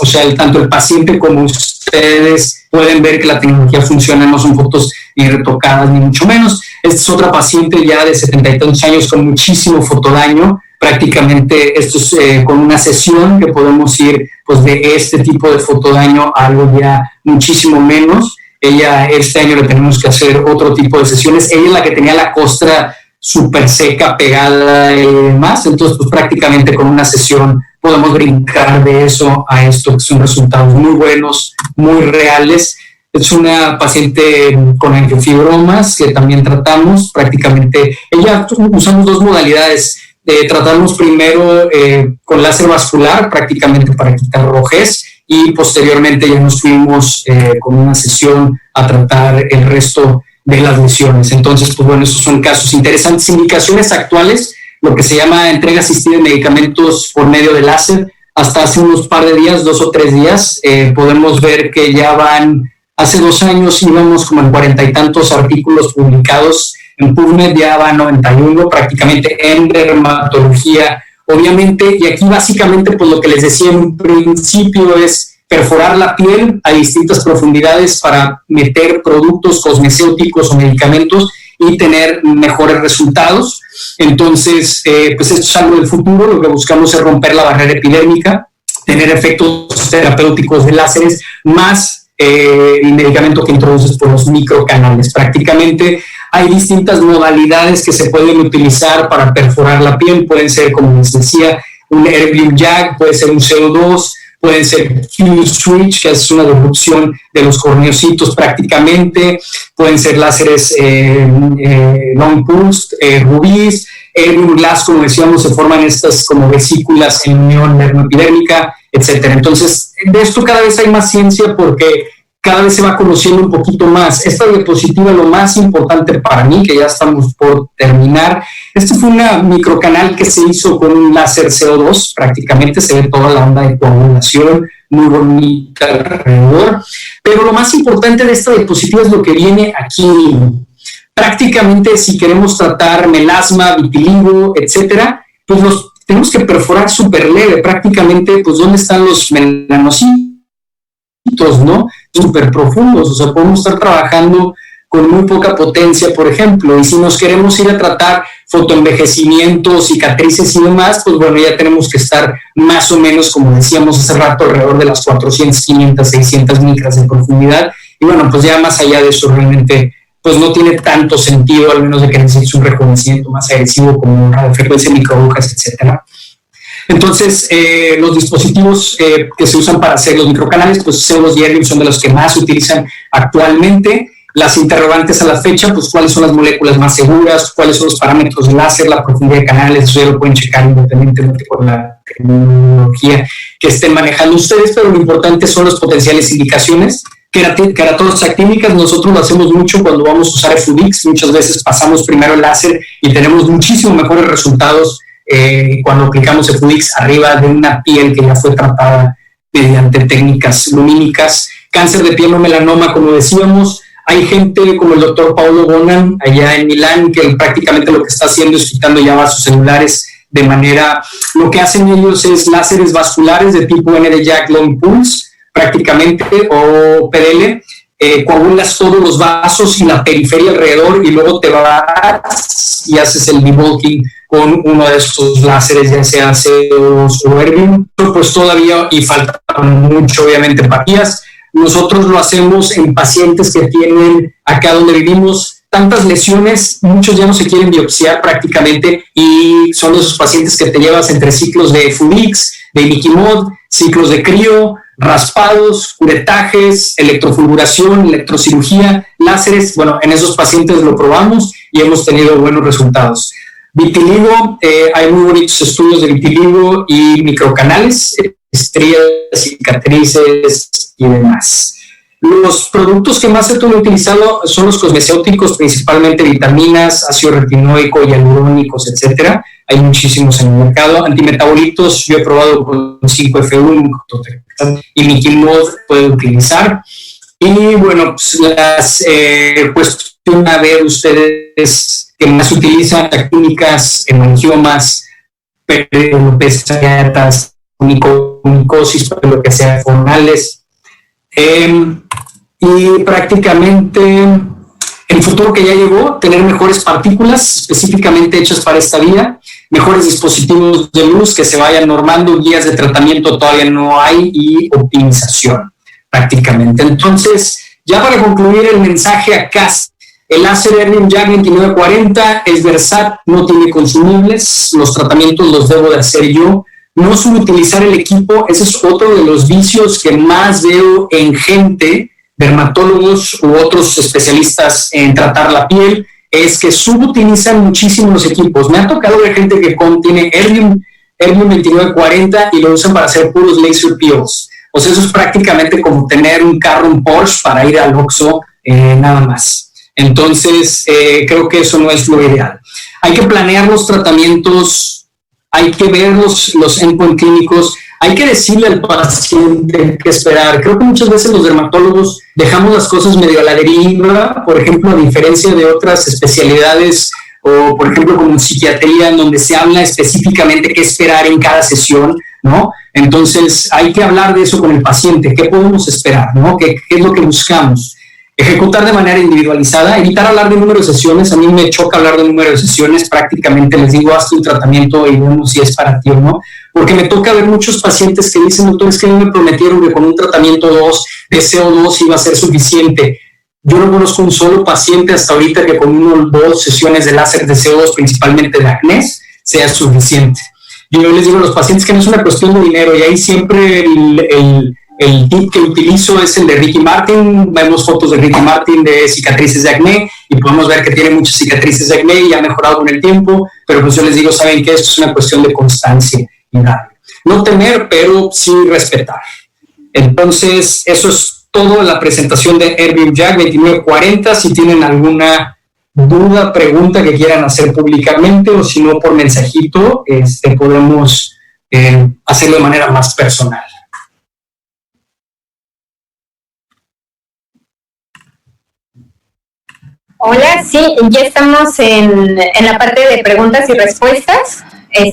O sea, tanto el paciente como ustedes pueden ver que la tecnología funciona, no son fotos ni retocadas ni mucho menos. Esta es otra paciente ya de 70 y tantos años con muchísimo fotodaño. Prácticamente esto es con una sesión que podemos ir pues de este tipo de fotodaño a algo ya muchísimo menos. Ella, este año le tenemos que hacer otro tipo de sesiones. Ella es la que tenía la costra súper seca, pegada y demás. Entonces pues prácticamente con una sesión podemos brincar de eso a esto, que son resultados muy buenos, muy reales. Es una paciente con angiofibromas que también tratamos. Prácticamente ella, usamos dos modalidades. Tratarnos primero con láser vascular, prácticamente para quitar rojez, y posteriormente ya nos fuimos con una sesión a tratar el resto de las lesiones. Entonces, pues bueno, esos son casos interesantes. Indicaciones actuales, lo que se llama entrega asistida de medicamentos por medio de láser. Hasta hace unos par de días, 2 o 3 días, podemos ver que ya van, hace 2 años íbamos como en 40 y tantos artículos publicados. En PubMed ya va 91, prácticamente en dermatología, obviamente. Y aquí básicamente, pues lo que les decía en un principio es perforar la piel a distintas profundidades para meter productos cosmecéuticos o medicamentos y tener mejores resultados. Entonces, pues esto es algo del futuro. Lo que buscamos es romper la barrera epidérmica, tener efectos terapéuticos de láseres, más el medicamento que introduces por los microcanales. Prácticamente hay distintas modalidades que se pueden utilizar para perforar la piel. Pueden ser, como les decía, un Erbium JAG, puede ser un CO2, pueden ser Q-Switch, que es una disrupción de los corneocitos prácticamente, pueden ser láseres long pulse, rubíes, Erbium Glass, como decíamos, se forman estas como vesículas en unión nervoepidérmica, etcétera. Entonces, de esto cada vez hay más ciencia porque cada vez se va conociendo un poquito más. Esta diapositiva, lo más importante para mí, que ya estamos por terminar, este fue una microcanal que se hizo con un láser CO2, prácticamente se ve toda la onda de coagulación, muy bonita alrededor, pero lo más importante de esta diapositiva es lo que viene aquí. Prácticamente, si queremos tratar melasma, vitiligo, etcétera, pues los tenemos que perforar súper leve. Prácticamente, pues, ¿dónde están los melanocitos, no? Súper profundos. O sea, podemos estar trabajando con muy poca potencia, por ejemplo, y si nos queremos ir a tratar fotoenvejecimiento, cicatrices y demás, pues bueno, ya tenemos que estar más o menos, como decíamos hace rato, alrededor de las 400, 500, 600 micras de profundidad, y bueno, pues ya más allá de eso realmente pues no tiene tanto sentido, al menos de que necesites un reconocimiento más agresivo como radiofrecuencia, microagujas, etcétera. Entonces, los dispositivos que se usan para hacer los microcanales, pues CO2 y Erbium son de los que más se utilizan actualmente. Las interrogantes a la fecha, pues cuáles son las moléculas más seguras, cuáles son los parámetros de láser, la profundidad de canales, eso ya lo pueden checar independientemente por la tecnología que estén manejando ustedes, pero lo importante son las potenciales indicaciones. Queratosis actínicas, nosotros lo hacemos mucho cuando vamos a usar FUDIX, muchas veces pasamos primero el láser y tenemos muchísimo mejores resultados cuando aplicamos FUDIX arriba de una piel que ya fue tratada mediante técnicas lumínicas. Cáncer de piel o melanoma, como decíamos, hay gente como el doctor Paulo Bonan allá en Milán que prácticamente lo que está haciendo es quitando ya vasos celulares de manera, lo que hacen ellos es láseres vasculares de tipo N de Jack Long Pulse, prácticamente, o PDL, coagulas todos los vasos y la periferia alrededor y luego te vas y haces el debulking con uno de estos láseres, ya sea CO2 o Erbium. Pues todavía, y falta mucho obviamente empatías. Nosotros lo hacemos en pacientes que tienen, acá donde vivimos, tantas lesiones, muchos ya no se quieren biopsiar prácticamente y son esos pacientes que te llevas entre ciclos de FUDIX, de Imiquimod, ciclos de crío, raspados, curetajes, electrofulguración, electrocirugía, láseres. Bueno, en esos pacientes lo probamos y hemos tenido buenos resultados. Vitiligo, hay muy bonitos estudios de vitiligo y microcanales, estrías, cicatrices y demás. Los productos que más se han utilizado son los cosmecéuticos, principalmente vitaminas, ácido retinoico, hialurónicos, etcétera. Hay muchísimos en el mercado. Antimetabolitos, yo he probado con 5FU y Miquimod puede utilizar. Y bueno, pues a ver ustedes que más utilizan técnicas, hemangiomas, peropesatas, micosis, lo que sea, hormonales. Y prácticamente el futuro que ya llegó, tener mejores partículas específicamente hechas para esta vía, mejores dispositivos de luz que se vayan normando, guías de tratamiento todavía no hay y optimización prácticamente. Entonces, ya para concluir el mensaje acá, el láser Erbium YAG 2940 es versátil, no tiene consumibles, los tratamientos los debo de hacer yo. No subutilizar el equipo, ese es otro de los vicios que más veo en gente, dermatólogos u otros especialistas en tratar la piel, es que subutilizan muchísimo los equipos. Me ha tocado ver gente que tiene Erbium 2940 y lo usan para hacer puros laser peels. O sea, eso es prácticamente como tener un carro, un Porsche, para ir al Oxxo, nada más. Entonces, creo que eso no es lo ideal. Hay que planear los tratamientos, hay que ver los endpoints clínicos, hay que decirle al paciente qué esperar. Creo que muchas veces los dermatólogos dejamos las cosas medio a la deriva, por ejemplo, a diferencia de otras especialidades, o por ejemplo como en psiquiatría, en donde se habla específicamente qué esperar en cada sesión, ¿no? Entonces hay que hablar de eso con el paciente, qué podemos esperar, ¿no? ¿Qué es lo que buscamos? Ejecutar de manera individualizada, evitar hablar de número de sesiones. A mí me choca hablar de número de sesiones, prácticamente les digo, haz tu tratamiento y vemos si es para ti o no, porque me toca ver muchos pacientes que dicen, doctor, es que me prometieron que con un tratamiento 2 de CO2 iba a ser suficiente. Yo no conozco un solo paciente hasta ahorita que con 1 o 2 sesiones de láser de CO2, principalmente de acné, sea suficiente. Yo les digo a los pacientes que no es una cuestión de dinero, y ahí siempre el tip que utilizo es el de Ricky Martin. Vemos fotos de Ricky Martin de cicatrices de acné y podemos ver que tiene muchas cicatrices de acné y ha mejorado con el tiempo, pero pues yo les digo, saben que esto es una cuestión de constancia y nada. No temer, pero sí respetar. Entonces, eso es todo la presentación de Erbium YAG 2940. Si tienen alguna duda, pregunta que quieran hacer públicamente o si no por mensajito, podemos hacerlo de manera más personal. Hola, sí, ya estamos en la parte de preguntas y respuestas.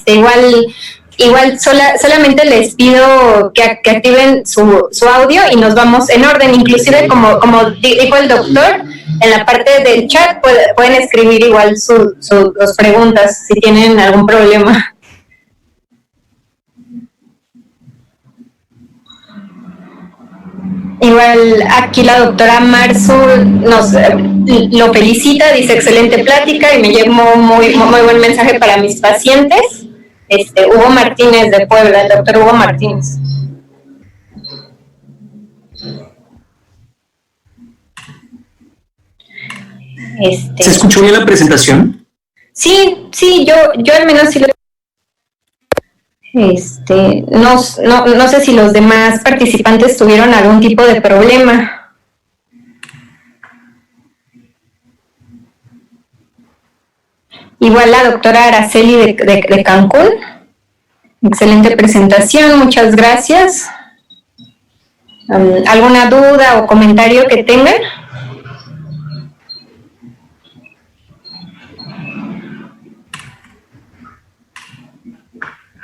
Igual solamente les pido que activen su audio y nos vamos en orden. Inclusive, como dijo el doctor, en la parte del chat pueden escribir igual sus preguntas si tienen algún problema. Igual aquí la doctora Marzu lo felicita, dice excelente plática y me llevo muy buen mensaje para mis pacientes. Hugo Martínez de Puebla, el doctor Hugo Martínez. ¿Se escuchó bien la presentación? Sí, yo al menos sí lo... no sé si los demás participantes tuvieron algún tipo de problema. Igual la doctora Araceli de Cancún. Excelente presentación, muchas gracias. ¿Alguna duda o comentario que tengan?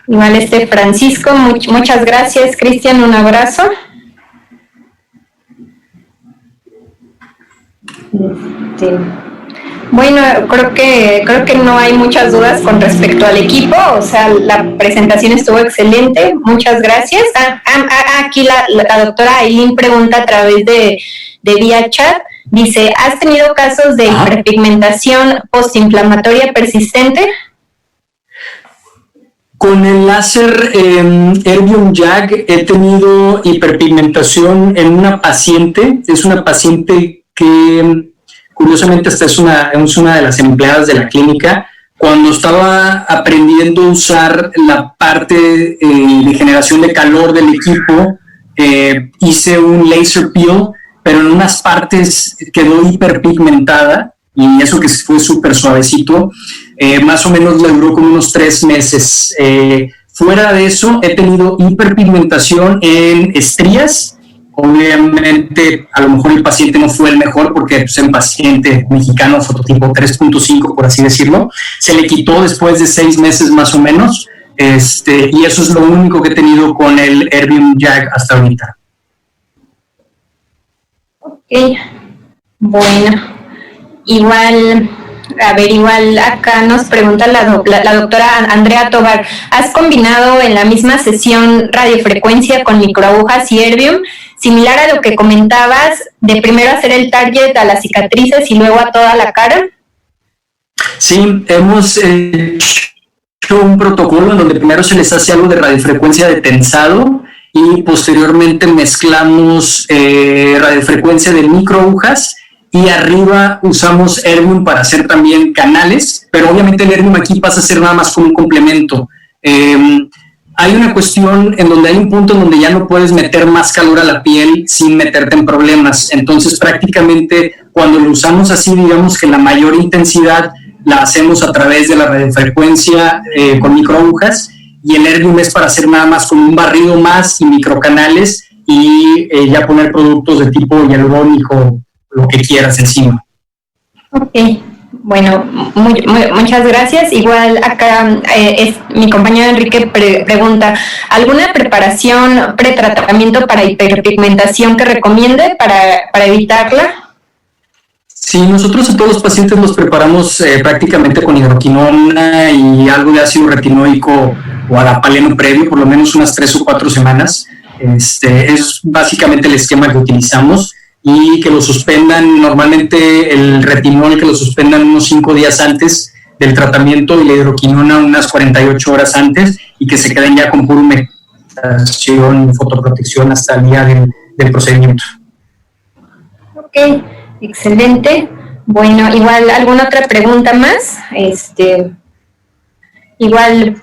Igual Francisco, muchas gracias. Cristian, un abrazo. Bueno, creo que no hay muchas dudas con respecto al equipo, o sea, la presentación estuvo excelente, muchas gracias. Aquí la doctora Aileen pregunta a través de vía chat, dice, ¿has tenido casos de hiperpigmentación postinflamatoria persistente? Con el láser Erbium YAG he tenido hiperpigmentación en una paciente, es una paciente que curiosamente esta es una de las empleadas de la clínica. Cuando estaba aprendiendo a usar la parte de generación de calor del equipo, hice un laser peel, pero en unas partes quedó hiperpigmentada, y eso que fue súper suavecito, más o menos le duró como unos 3 meses. Fuera de eso, he tenido hiperpigmentación en estrías. Obviamente, a lo mejor el paciente no fue el mejor porque es un paciente mexicano, fototipo 3.5, por así decirlo. Se le quitó después de 6 meses más o menos, y eso es lo único que he tenido con el Erbium YAG hasta ahorita. Ok, bueno, igual acá nos pregunta la doctora Andrea Tobar, ¿has combinado en la misma sesión radiofrecuencia con microagujas y Erbium? Similar a lo que comentabas, de primero hacer el target a las cicatrices y luego a toda la cara. Sí, hemos hecho un protocolo en donde primero se les hace algo de radiofrecuencia de tensado y posteriormente mezclamos radiofrecuencia de microagujas y arriba usamos Erbium para hacer también canales, pero obviamente el Erbium aquí pasa a ser nada más como un complemento. Hay una cuestión en donde hay un punto en donde ya no puedes meter más calor a la piel sin meterte en problemas. Entonces, prácticamente, cuando lo usamos así, digamos que la mayor intensidad la hacemos a través de la radiofrecuencia con microagujas, y el Erbium es para hacer nada más como un barrido más y microcanales y ya poner productos de tipo hialurónico, lo que quieras encima. Ok. Bueno, muchas gracias. Igual acá mi compañero Enrique pregunta, ¿alguna preparación pretratamiento para hiperpigmentación que recomiende para evitarla? Sí, nosotros a todos los pacientes los preparamos prácticamente con hidroquinona y algo de ácido retinoico o adapaleno previo, por lo menos unas 3 o 4 semanas. Es básicamente el esquema que utilizamos. Y que lo suspendan, normalmente el retinol que lo suspendan unos 5 días antes del tratamiento y la hidroquinona unas 48 horas antes, y que se queden ya con pura humectación y fotoprotección hasta el día del procedimiento. Ok, excelente. Bueno, igual, ¿alguna otra pregunta más? Igual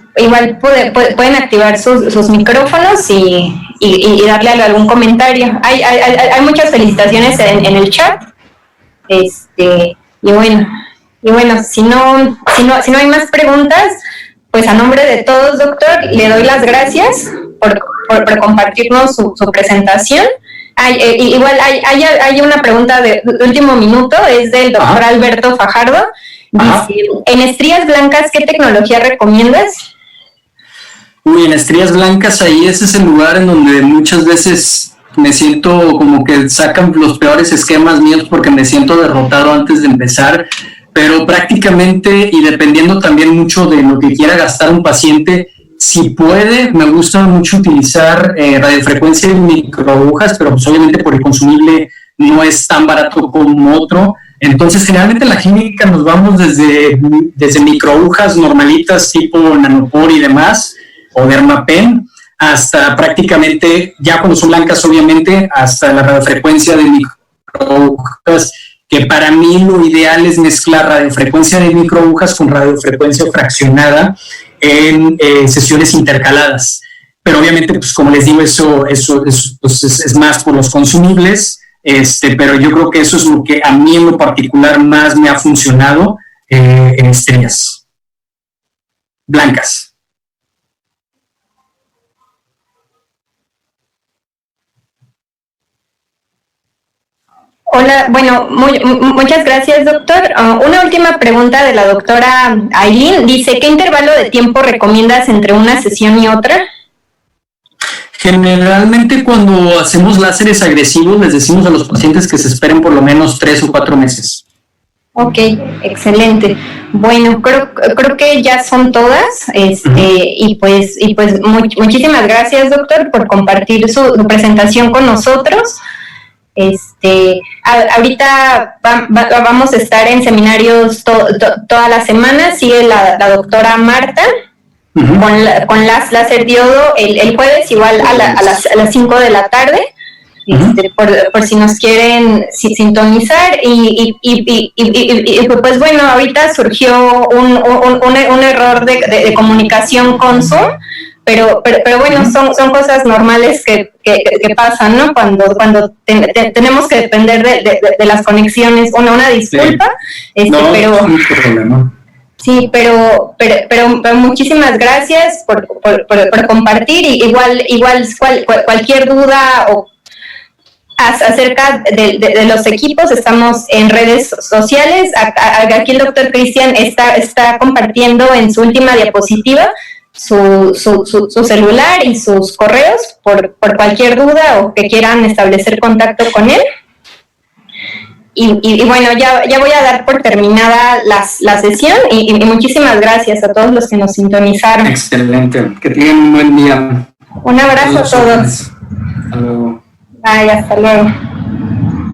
pueden activar sus micrófonos y darle algún comentario. Hay muchas felicitaciones en el chat. Y bueno, si no hay más preguntas, pues a nombre de todos, doctor, le doy las gracias por compartirnos su presentación. Igual hay una pregunta de último minuto, es del doctor Alberto Fajardo. Dice, en estrías blancas, ¿qué tecnología recomiendas? Uy, en estrías blancas, ahí ese es el lugar en donde muchas veces me siento como que sacan los peores esquemas míos porque me siento derrotado antes de empezar, pero prácticamente, y dependiendo también mucho de lo que quiera gastar un paciente, si puede, me gusta mucho utilizar radiofrecuencia y microagujas, pero pues obviamente por el consumible no es tan barato como otro. Entonces, generalmente en la clínica nos vamos desde microagujas normalitas tipo nanopor y demás, o dermapen, hasta prácticamente, ya cuando son blancas obviamente, hasta la radiofrecuencia de microagujas, que para mí lo ideal es mezclar radiofrecuencia de microagujas con radiofrecuencia fraccionada en sesiones intercaladas. Pero obviamente, pues como les digo, eso pues, es más por los consumibles, pero yo creo que eso es lo que a mí en lo particular más me ha funcionado en estrellas blancas. Hola, bueno, muchas gracias, doctor. Una última pregunta de la doctora Aileen. Dice, ¿qué intervalo de tiempo recomiendas entre una sesión y otra? Generalmente cuando hacemos láseres agresivos les decimos a los pacientes que se esperen por lo menos 3 o 4 meses. Ok, excelente. Bueno, creo que ya son todas, y pues muchísimas gracias, doctor, por compartir su presentación con nosotros. Ahorita vamos a estar en seminarios toda la semana. Sigue la doctora Marta con láser diodo el jueves, igual a las 5 de la tarde. Por si nos quieren sintonizar y pues bueno, ahorita surgió un error de comunicación con Zoom, pero bueno, son cosas normales que pasan, ¿no? Cuando tenemos que depender de las conexiones. Una disculpa, no, pero no hay problema. Sí, pero muchísimas gracias por compartir, y igual cualquier duda o acerca de los equipos, estamos en redes sociales. Aquí el doctor Cristian está compartiendo en su última diapositiva su celular y sus correos por cualquier duda o que quieran establecer contacto con él. Y bueno, ya voy a dar por terminada la sesión y muchísimas gracias a todos los que nos sintonizaron. Excelente, que tengan un buen día. Un abrazo a todos. Hasta luego. Bye, hasta luego.